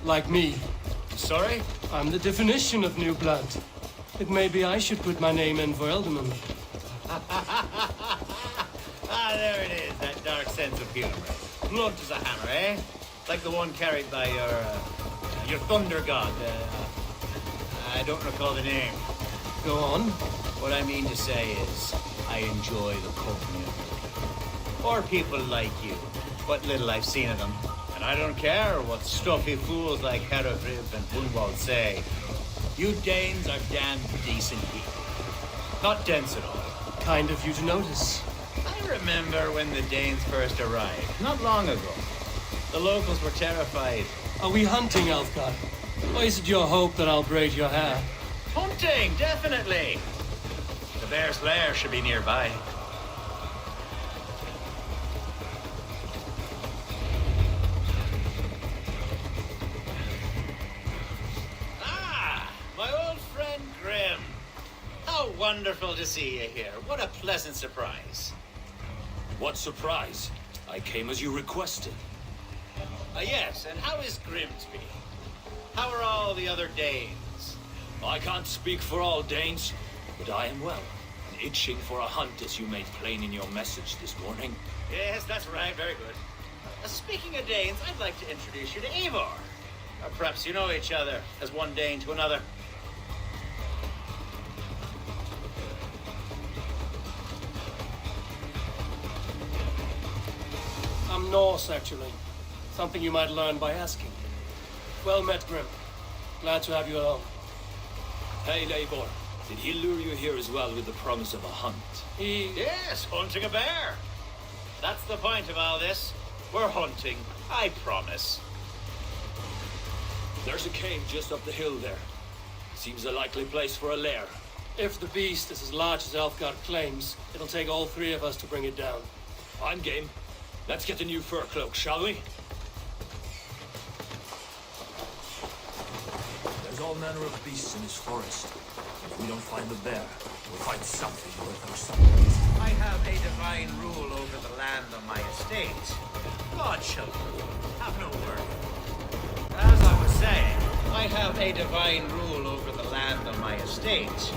Like me. Sorry? I'm the definition of new blood. It may be I should put my name in for Elderman. There it is, that dark sense of humor. Blunt as a hammer, eh? Like the one carried by your thunder god. I don't recall the name. Go on. What I mean to say is, I enjoy the company of people. Or people like you. What little I've seen of them. And I don't care what stuffy fools like Herefrib and Hunwald say. You Danes are damned decent people. Not dense at all. Kind of you to notice. I remember when the Danes first arrived, not long ago. The locals were terrified. Are we hunting, Elfgard? Or is it your hope that I'll braid your hair? Hunting, definitely! The bear's lair should be nearby. My old friend Grim. How wonderful to see you here. What a pleasant surprise. What surprise? I came as you requested. Yes, and how is Grimsby? How are all the other Danes? I can't speak for all Danes, but I am well, and itching for a hunt as you made plain in your message this morning. Yes, that's right, very good. Speaking of Danes, I'd like to introduce you to Eivor. Perhaps you know each other as one Dane to another. I'm Norse, actually. Something you might learn by asking. Well met, Grim. Glad to have you along. Hey, Eivor. Did he lure you here as well with the promise of a hunt? Yes, hunting a bear. That's the point of all this. We're hunting, I promise. There's a cave just up the hill there. Seems a likely place for a lair. If the beast is as large as Elfgard claims, it'll take all three of us to bring it down. I'm game. Let's get a new fur cloak, shall we? There's all manner of beasts in this forest. If we don't find the bear, we'll find something worth our salt. I have a divine rule over the land on my estate. God shall have no worry. As I was saying, I have a divine rule over the land on my estate.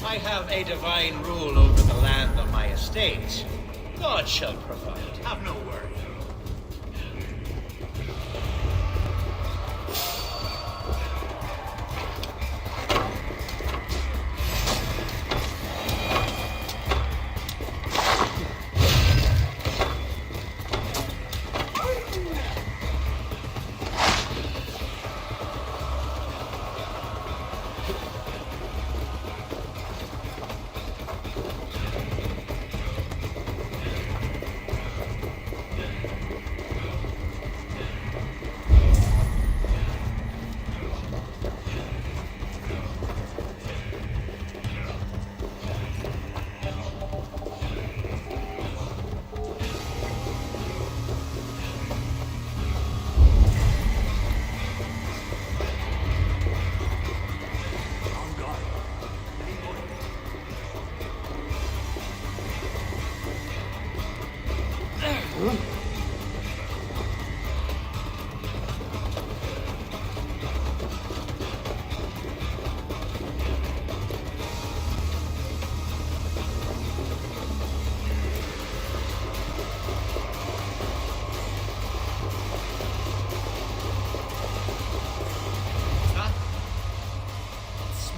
I have a divine rule over the land on my estate. God shall provide. Have no worry.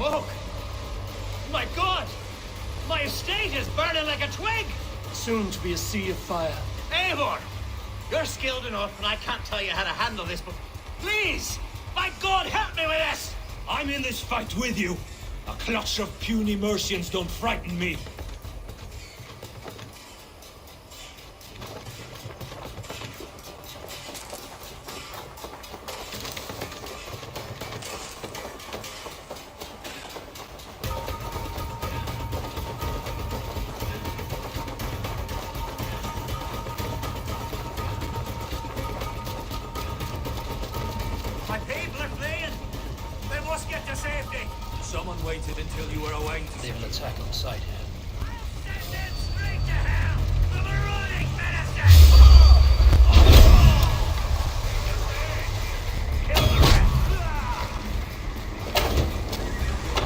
smoke! My god! My estate is burning like a twig! Soon to be a sea of fire. Eivor! You're skilled enough, and I can't tell you how to handle this, but please! My god, help me with this! I'm in this fight with you. A clutch of puny Mercians don't frighten me. My people are fleeing! They must get to safety! Someone waited until you were away to They have an attack on sight here. Send them straight to hell! The marauding minister! Kill the rest!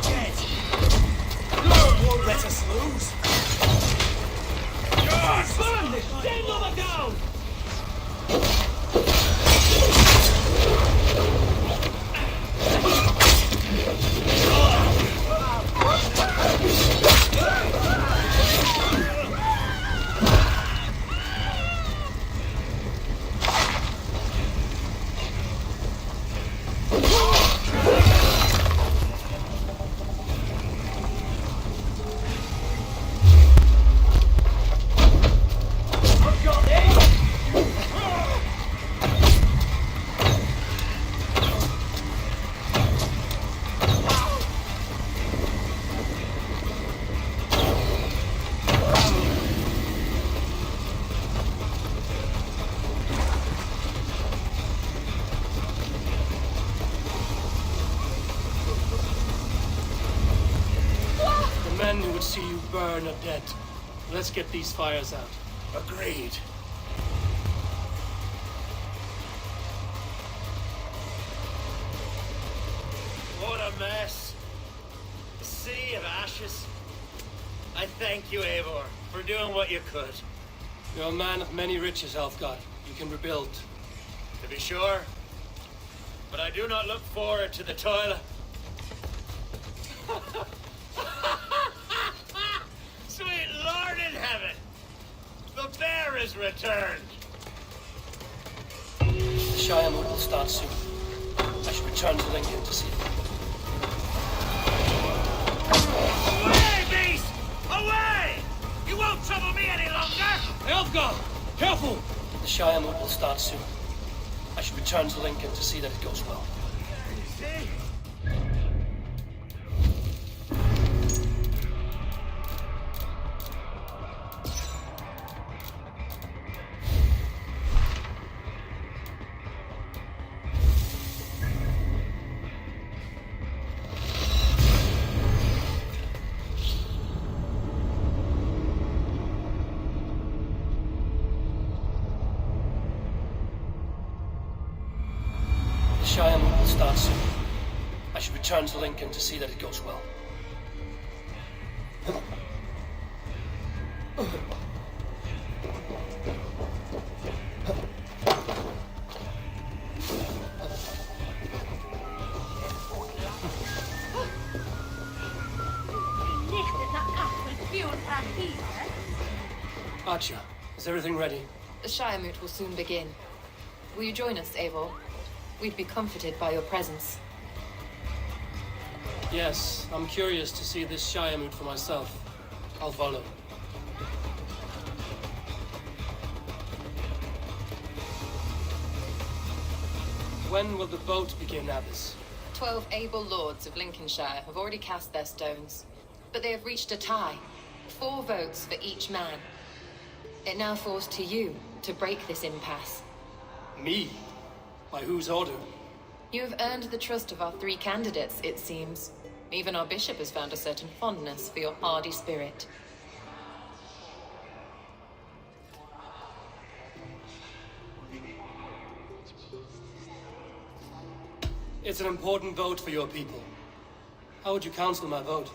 Dead! Won't let us lose! Burn this damn mother down! Men who would see you burn are dead. Let's get these fires out. Agreed. What a mess. A sea of ashes. I thank you, Eivor, for doing what you could. You're a man of many riches, Elfgard. You can rebuild. To be sure. But I do not look forward to the toil. Sweet Lord in heaven! The bear is returned! The Shire Mood will start soon. I should return to Lincoln to see it. Away, beast! Away! You won't trouble me any longer! Elfgard! Careful! The Shire Mood will start soon. I should return to Lincoln to see that it goes well. See? The Shire Mood will start soon. I should return to Lincoln to see that it goes well. Archer, is everything ready? The Shire Moot will soon begin. Will you join us, Eivor? We'd be comforted by your presence. Yes, I'm curious to see this Shire Moot for myself. I'll follow. When will the boat begin, Abbess? 12 able lords of Lincolnshire have already cast their stones, but they have reached a tie. 4 votes for each man. It now falls to you to break this impasse. Me? By whose order? You have earned the trust of our 3 candidates, it seems. Even our bishop has found a certain fondness for your hardy spirit. It's an important vote for your people. How would you counsel my vote?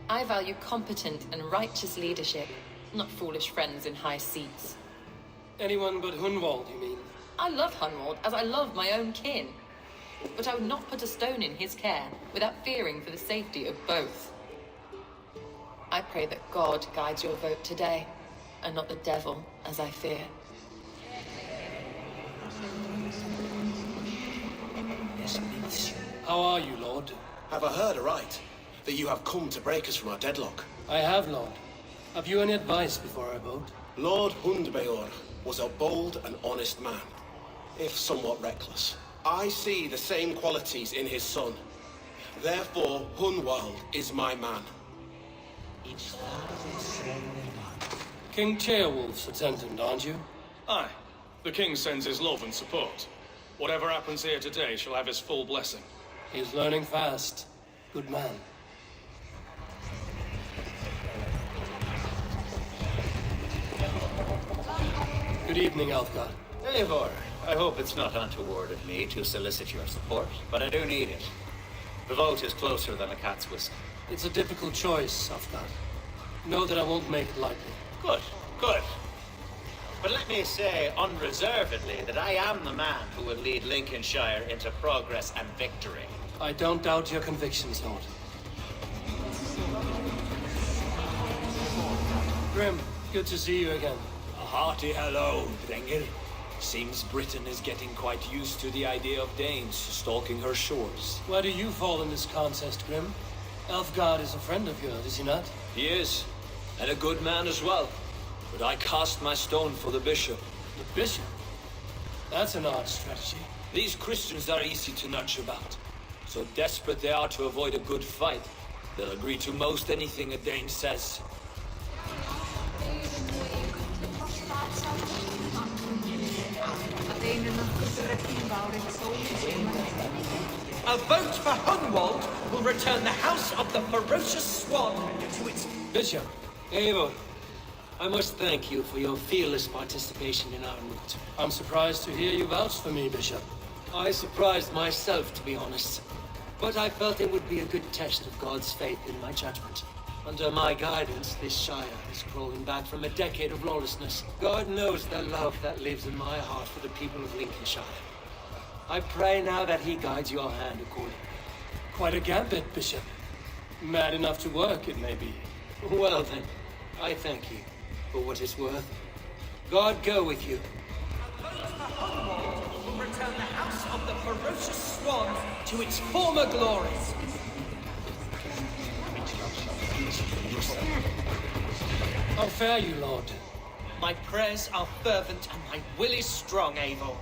I value competent and righteous leadership, not foolish friends in high seats. Anyone but Hunwald, you mean? I love Hunwald as I love my own kin. but I would not put a stone in his care without fearing for the safety of both. I pray that God guides your vote today, and not the devil, as I fear. How are you, Lord? Have I heard aright that you have come to break us from our deadlock? I have, Lord. Have you any advice before I vote? Lord Hundbeor was a bold and honest man, if somewhat reckless. I see the same qualities in his son. Therefore, Hunwald is my man. King Ceolwulf's attendant, aren't you? Aye. The king sends his love and support. Whatever happens here today shall have his full blessing. He's learning fast. Good man. Good evening, Elfgar. Eivor, I hope it's not untoward of me to solicit your support, but I do need it. The vote is closer than a cat's whisker. It's a difficult choice, Elfgar. Know that I won't make it lightly. Good, good. But let me say unreservedly that I am the man who will lead Lincolnshire into progress and victory. I don't doubt your convictions, Lord. Grim, good to see you again. A hearty hello, Drengir. Seems Britain is getting quite used to the idea of Danes stalking her shores. Where do you fall in this contest, Grim? Elfgard is a friend of yours, is he not? He is, and a good man as well. But I cast my stone for the bishop. The bishop? That's an odd strategy. These Christians are easy to nudge about. So desperate they are to avoid a good fight, they'll agree to most anything a Dane says. A vote for Hunwald will return the House of the Ferocious Swan to its... Bishop, Eivor, I must thank you for your fearless participation in our moot. I'm surprised to hear you vouch for me, Bishop. I surprised myself, to be honest. But I felt it would be a good test of God's faith in my judgment. Under my guidance, this Shire is crawling back from a decade of lawlessness. God knows the love that lives in my heart for the people of Lincolnshire. I pray now that he guides your hand accordingly. Quite a gambit, Bishop. Mad enough to work, it may be. Well then, I thank you for what it's worth. God go with you. Will return the House of the Ferocious Swan to its former glories. How fare you, Lord? My prayers are fervent and my will is strong, Eivor.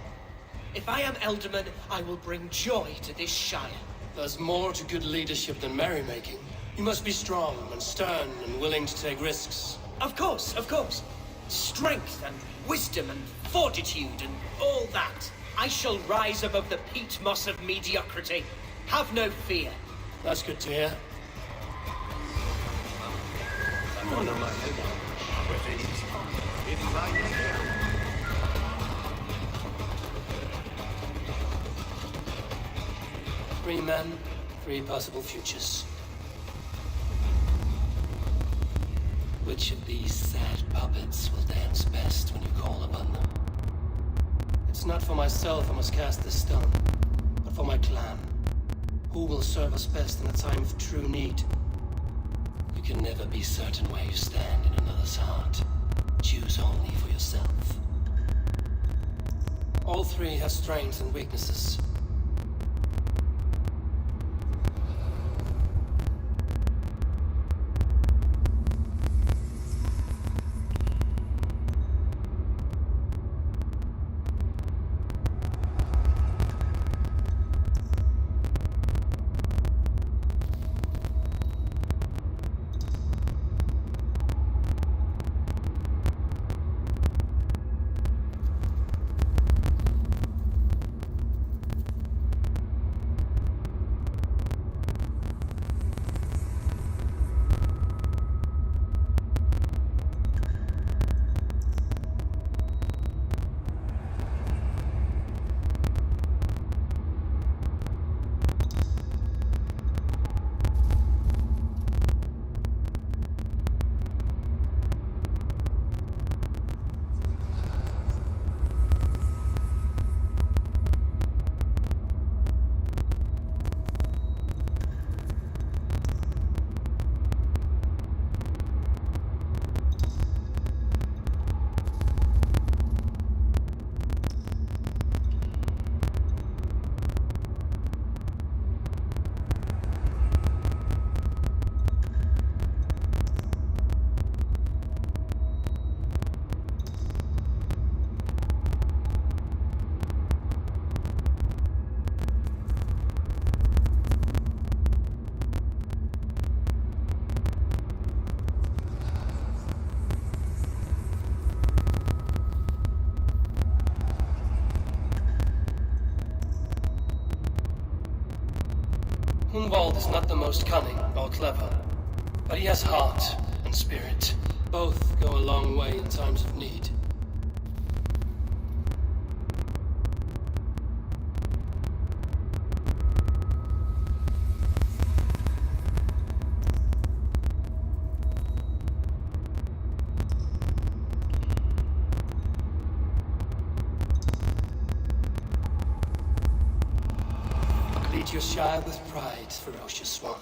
If I am Elderman, I will bring joy to this Shire. There's more to good leadership than merrymaking. You must be strong and stern and willing to take risks. Of course, of course. Strength and wisdom and fortitude and all that. I shall rise above the peat moss of mediocrity. Have no fear. That's good to hear. Three men, three possible futures. Which of these sad puppets will dance best when you call upon them? It's not for myself I must cast this stone, but for my clan. Who will serve us best in a time of true need? You can never be certain where you stand in another's heart. Choose only for yourself. All three have strengths and weaknesses. Hunwald is not the most cunning or clever, but he has heart and spirit. Both go a long way in times of need. Lead your Shire with pride, ferocious one.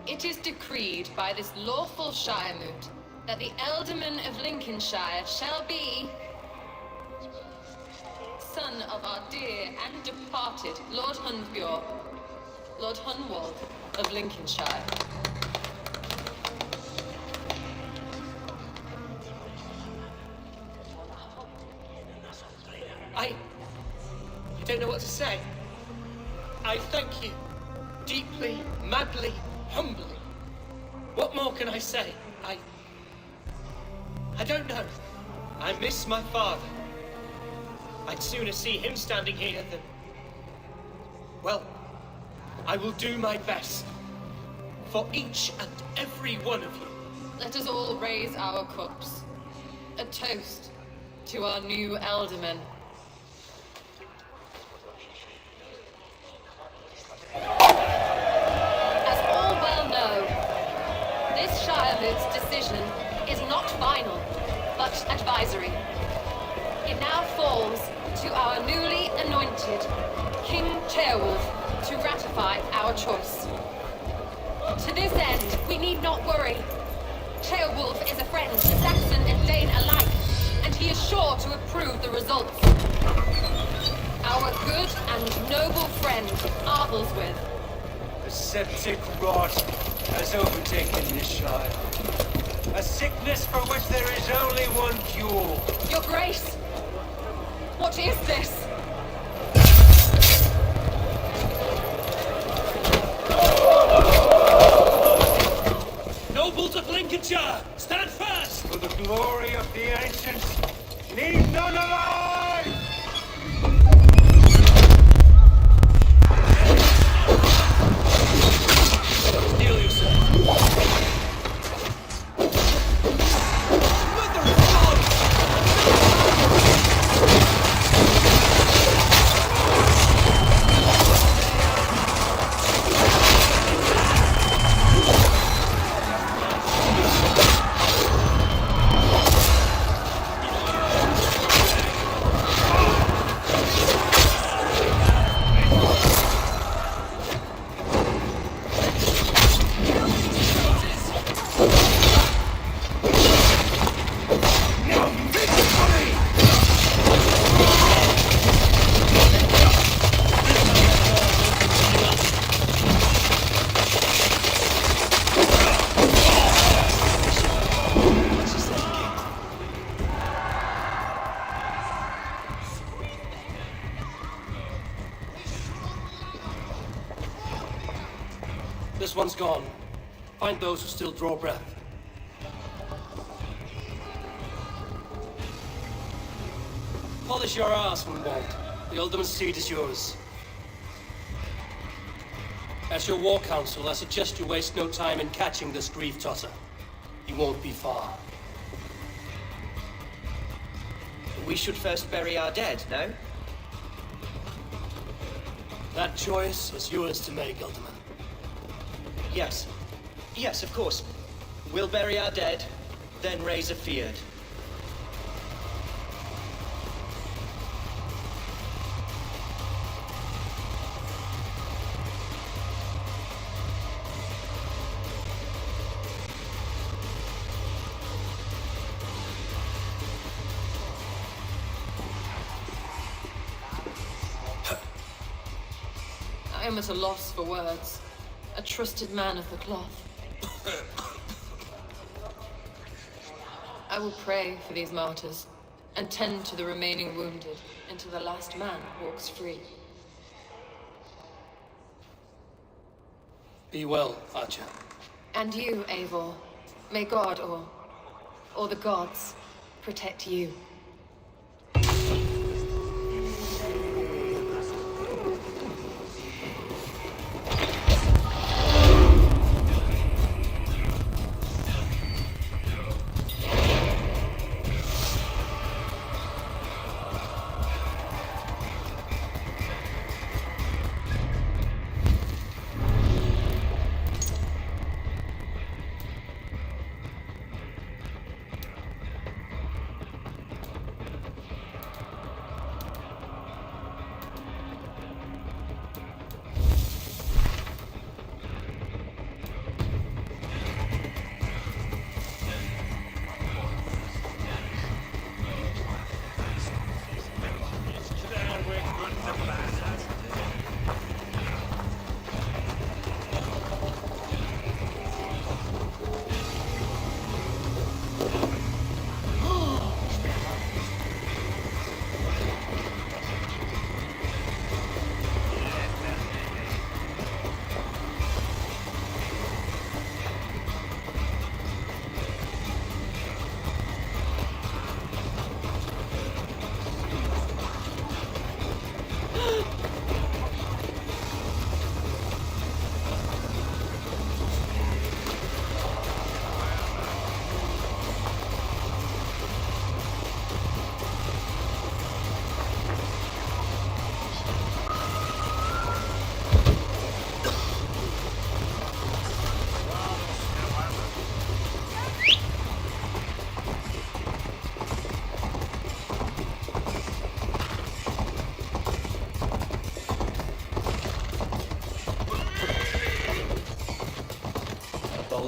It is decreed by this lawful Shire moot that the Ealdorman of Lincolnshire shall be son of our dear and departed Lord Hunbjorn, Lord Hunwald of Lincolnshire. I don't know what to say. I thank you. Deeply, madly, humbly. What more can I say? I don't know. I miss my father. I'd sooner see him standing here than... Well, I will do my best. For each and every one of you. Let us all raise our cups. A toast to our new Ealdorman. As all well know, this Shire moot's decision is not final, but advisory. It now falls to our newly anointed King Ceolwulf to ratify our choice. To this end, we need not worry. Ceolwulf is a friend to Saxon and Dane alike, and he is sure to approve the results. Our good and noble friend, Arthelswith. The septic rot has overtaken this Shire. A sickness for which there is only one cure. Your Grace! What is this? Nobles of Lincolnshire, stand fast! For the glory of the ancients, leave none alive! Steel yourself. This one's gone. Find those who still draw breath. Polish your ass, Hunwald. The Ealdorman's seat is yours. As your war council, I suggest you waste no time in catching this grief tosser. He won't be far. We should first bury our dead, no? That choice is yours to make, Ealdorman. Yes. Yes, of course. We'll bury our dead, then raise a feud. I am at a loss for words. A trusted man of the cloth. I will pray for these martyrs, and tend to the remaining wounded until the last man walks free. Be well, Archer. And you, Eivor. May God, or the gods, protect you.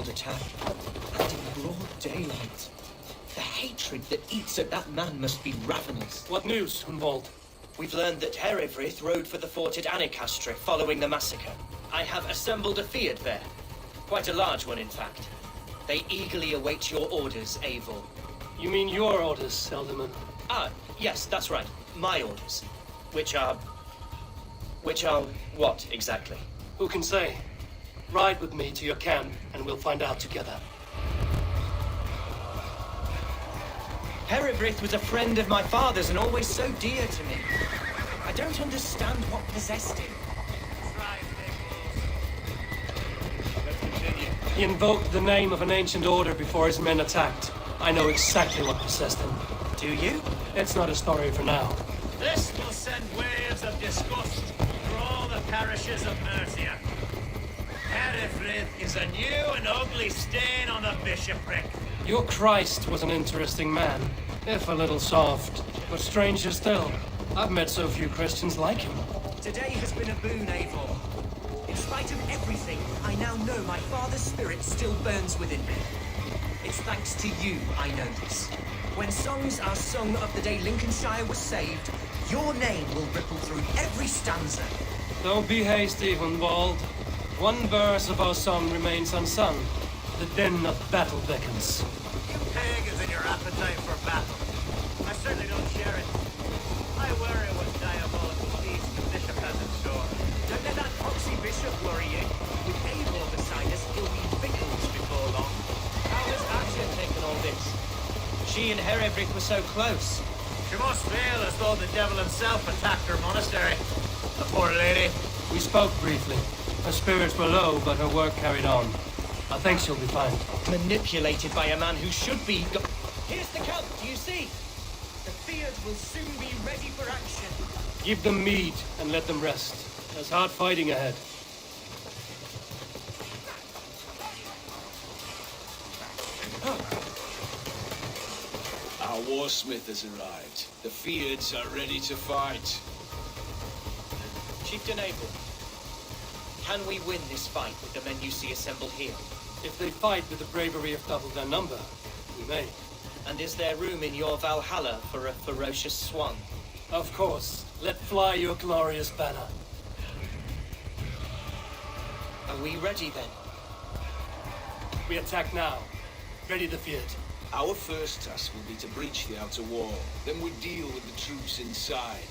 Attack, and in broad daylight. The hatred that eats at that man must be ravenous. What news, Hunwald? We've learned that Eivor rode for the fort at Anacastre following the massacre. I have assembled a field there. Quite a large one, in fact. They eagerly await your orders, Eivor. You mean your orders, Alderman? Ah, yes, that's right. My orders. Which are what, exactly? Who can say? Ride with me to your camp, and we'll find out together. Eivor was a friend of my father's and always so dear to me. I don't understand what possessed him. He invoked the name of an ancient order before his men attacked. I know exactly what possessed him. Do you? It's not a story for now. This will send waves of disgust through all the parishes of Mercia. Eivor is a new and ugly stain on the bishopric. Your Christ was an interesting man, if a little soft. But stranger still, I've met so few Christians like him. Today has been a boon, Eivor. In spite of everything, I now know my father's spirit still burns within me. It's thanks to you I know this. When songs are sung of the day Lincolnshire was saved, your name will ripple through every stanza. Don't be hasty, Hunwald. One verse of our song remains unsung. The din of battle beckons. You pagans and your appetite for battle. I certainly don't share it. I worry what diabolical deeds the bishop has in store. Don't let that foxy bishop worry you. With Eivor beside us, he'll be victuals before long. How has Archer taken all this? She and Eivor were so close. She must feel as though the devil himself attacked her monastery. The poor lady. We spoke briefly. Her spirits were low, but her work carried on. I think she'll be fine. Manipulated by a man who should be... Here's the camp, do you see? The field will soon be ready for action. Give them mead and let them rest. There's hard fighting ahead. Our warsmith has arrived. The Fiends are ready to fight. Chieftain Eivor, can we win this fight with the men you see assembled here? If they fight with the bravery of double their number, we may. And is there room in your Valhalla for a ferocious swan? Of course. Let fly your glorious banner. Are we ready then? We attack now. Ready the field. Our first task will be to breach the outer wall. Then we deal with the troops inside.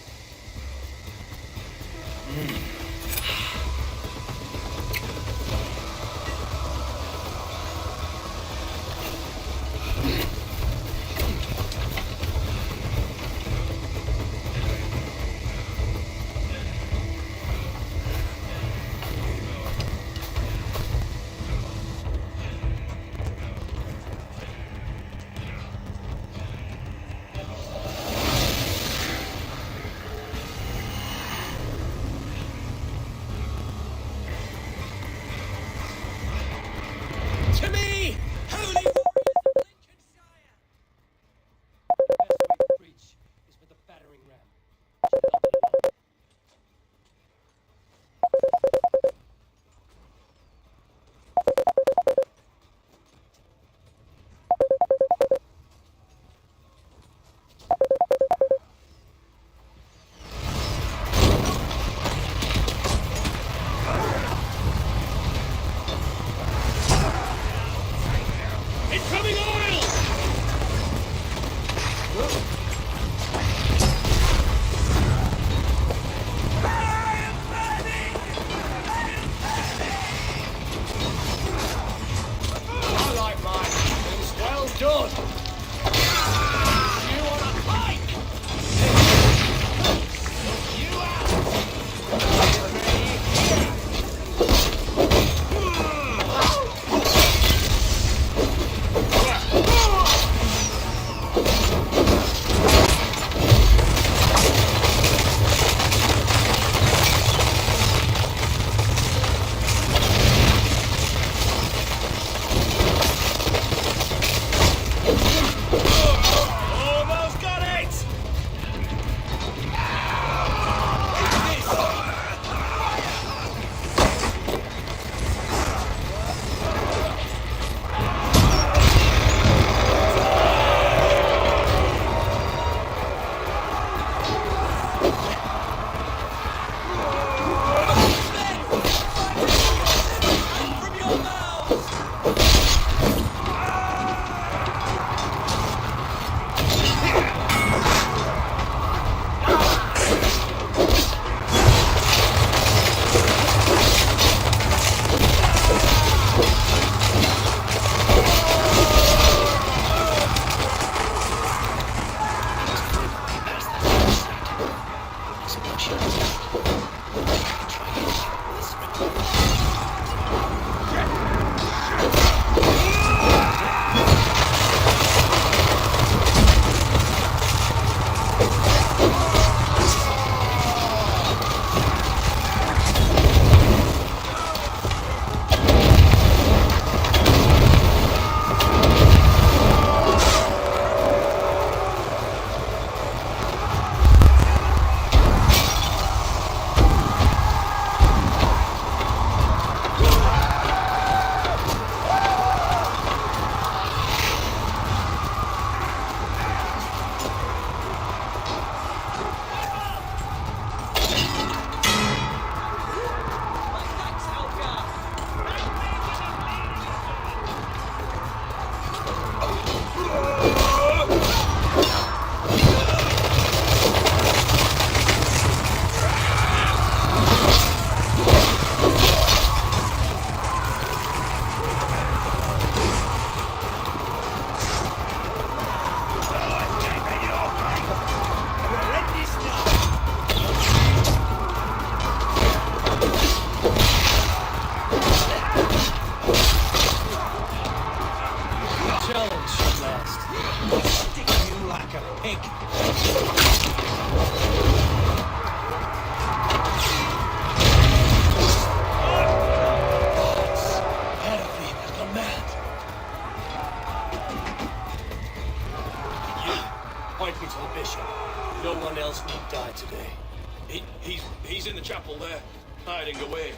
He's in the chapel there, hiding away.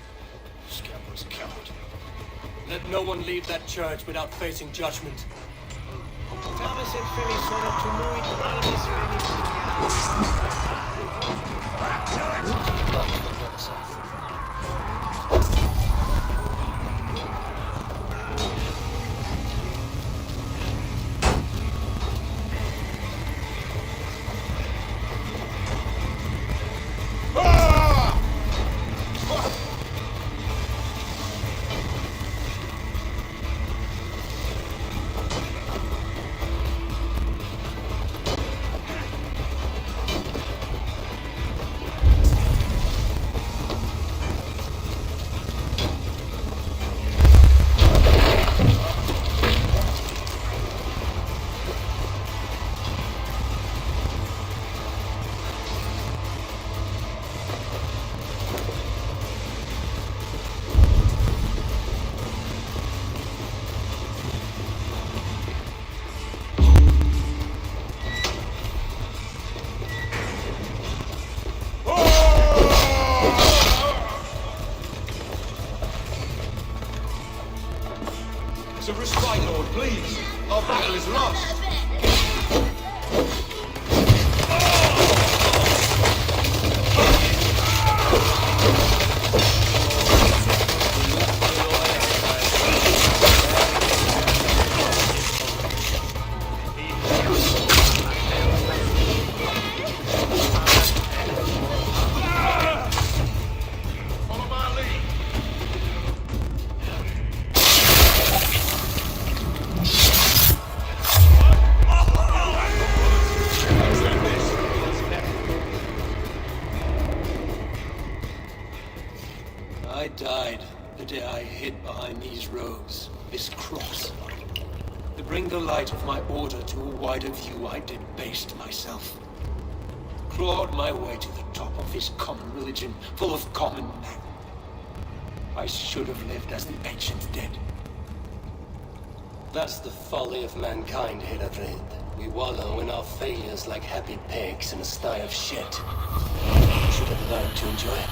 Scamper's a coward. Let no one leave that church without facing judgment. There's a respite, Lord, please. Our battle is lost. I died the day I hid behind these rows, this cross. To bring the light of my order to a wider view, I debased myself. Clawed my way to the top of this common religion, full of common men. I should have lived as the ancient dead. That's the folly of mankind, Hildebrand. We wallow in our failures like happy pigs in a sty of shit. We should have learned to enjoy it.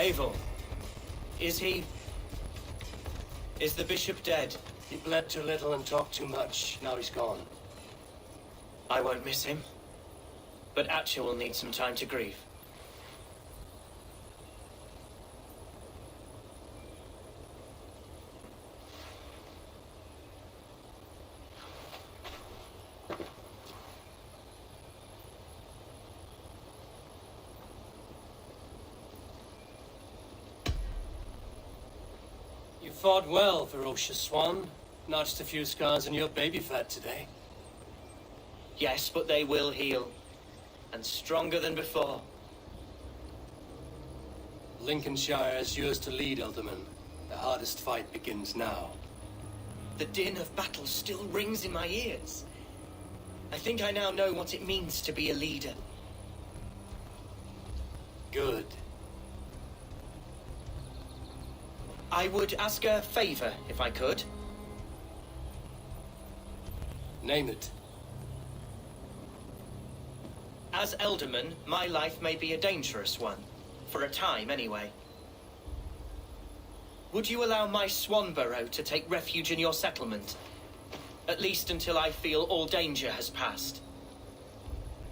Eivor, is the bishop dead? He bled too little and talked too much. Now he's gone. I won't miss him. But Atcha will need some time to grieve. You fought well, ferocious swan. Notched a few scars on your baby fat today. Yes, but they will heal. And stronger than before. Lincolnshire is yours to lead, Alderman. The hardest fight begins now. The din of battle still rings in my ears. I think I now know what it means to be a leader. Good. I would ask a favor, if I could. Name it. As Elderman, my life may be a dangerous one. For a time, anyway. Would you allow my Swanborough to take refuge in your settlement? At least until I feel all danger has passed.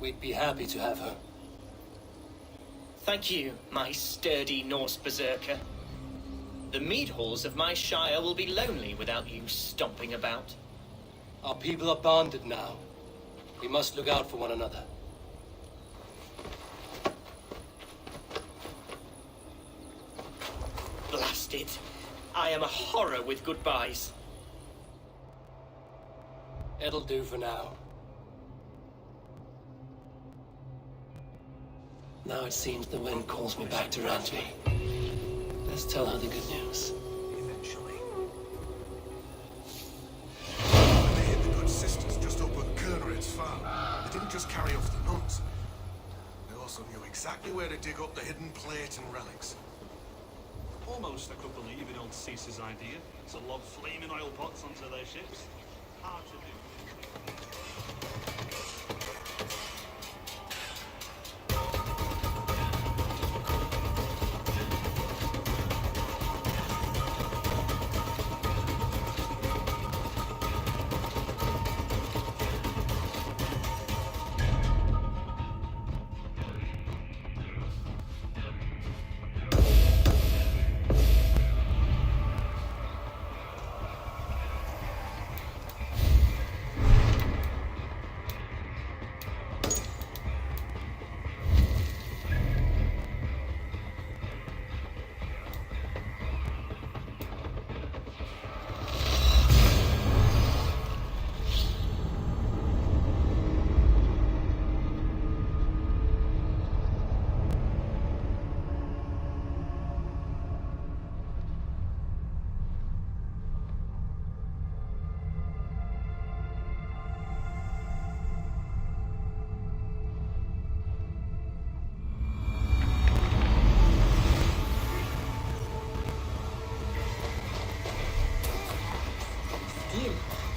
We'd be happy to have her. Thank you, my sturdy Norse berserker. The mead halls of my shire will be lonely without you stomping about. Our people are bonded now. We must look out for one another. Blast it. I am a horror with goodbyes. It'll do for now. Now it seems the wind calls me back to Rantby. Let's tell her the good news. Eventually. They hit the good sisters just over Kernerid's farm. They didn't just carry off the nuns. They also knew exactly where to dig up the hidden plate and relics. Almost I could believe in old Cease's idea to lob flaming oil pots onto their ships. Hard to do.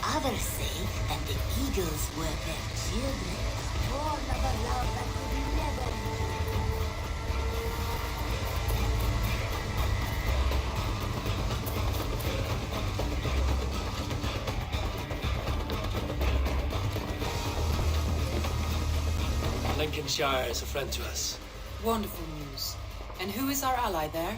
Others say that the eagles were their children, born of a love that could never Lincolnshire is a friend to us. Wonderful news. And who is our ally there?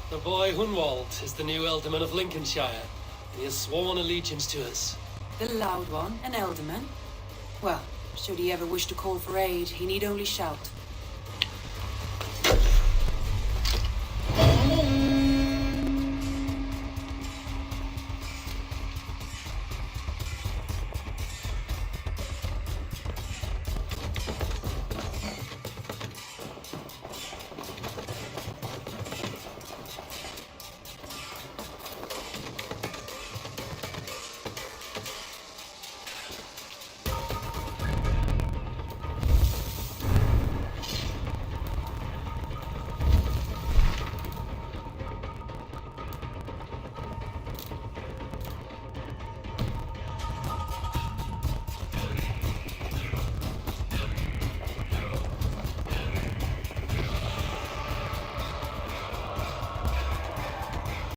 The boy Hunwald is the new Ealdorman of Lincolnshire, and he has sworn allegiance to us. The loud one, an Ealdorman? Well, should he ever wish to call for aid, he need only shout.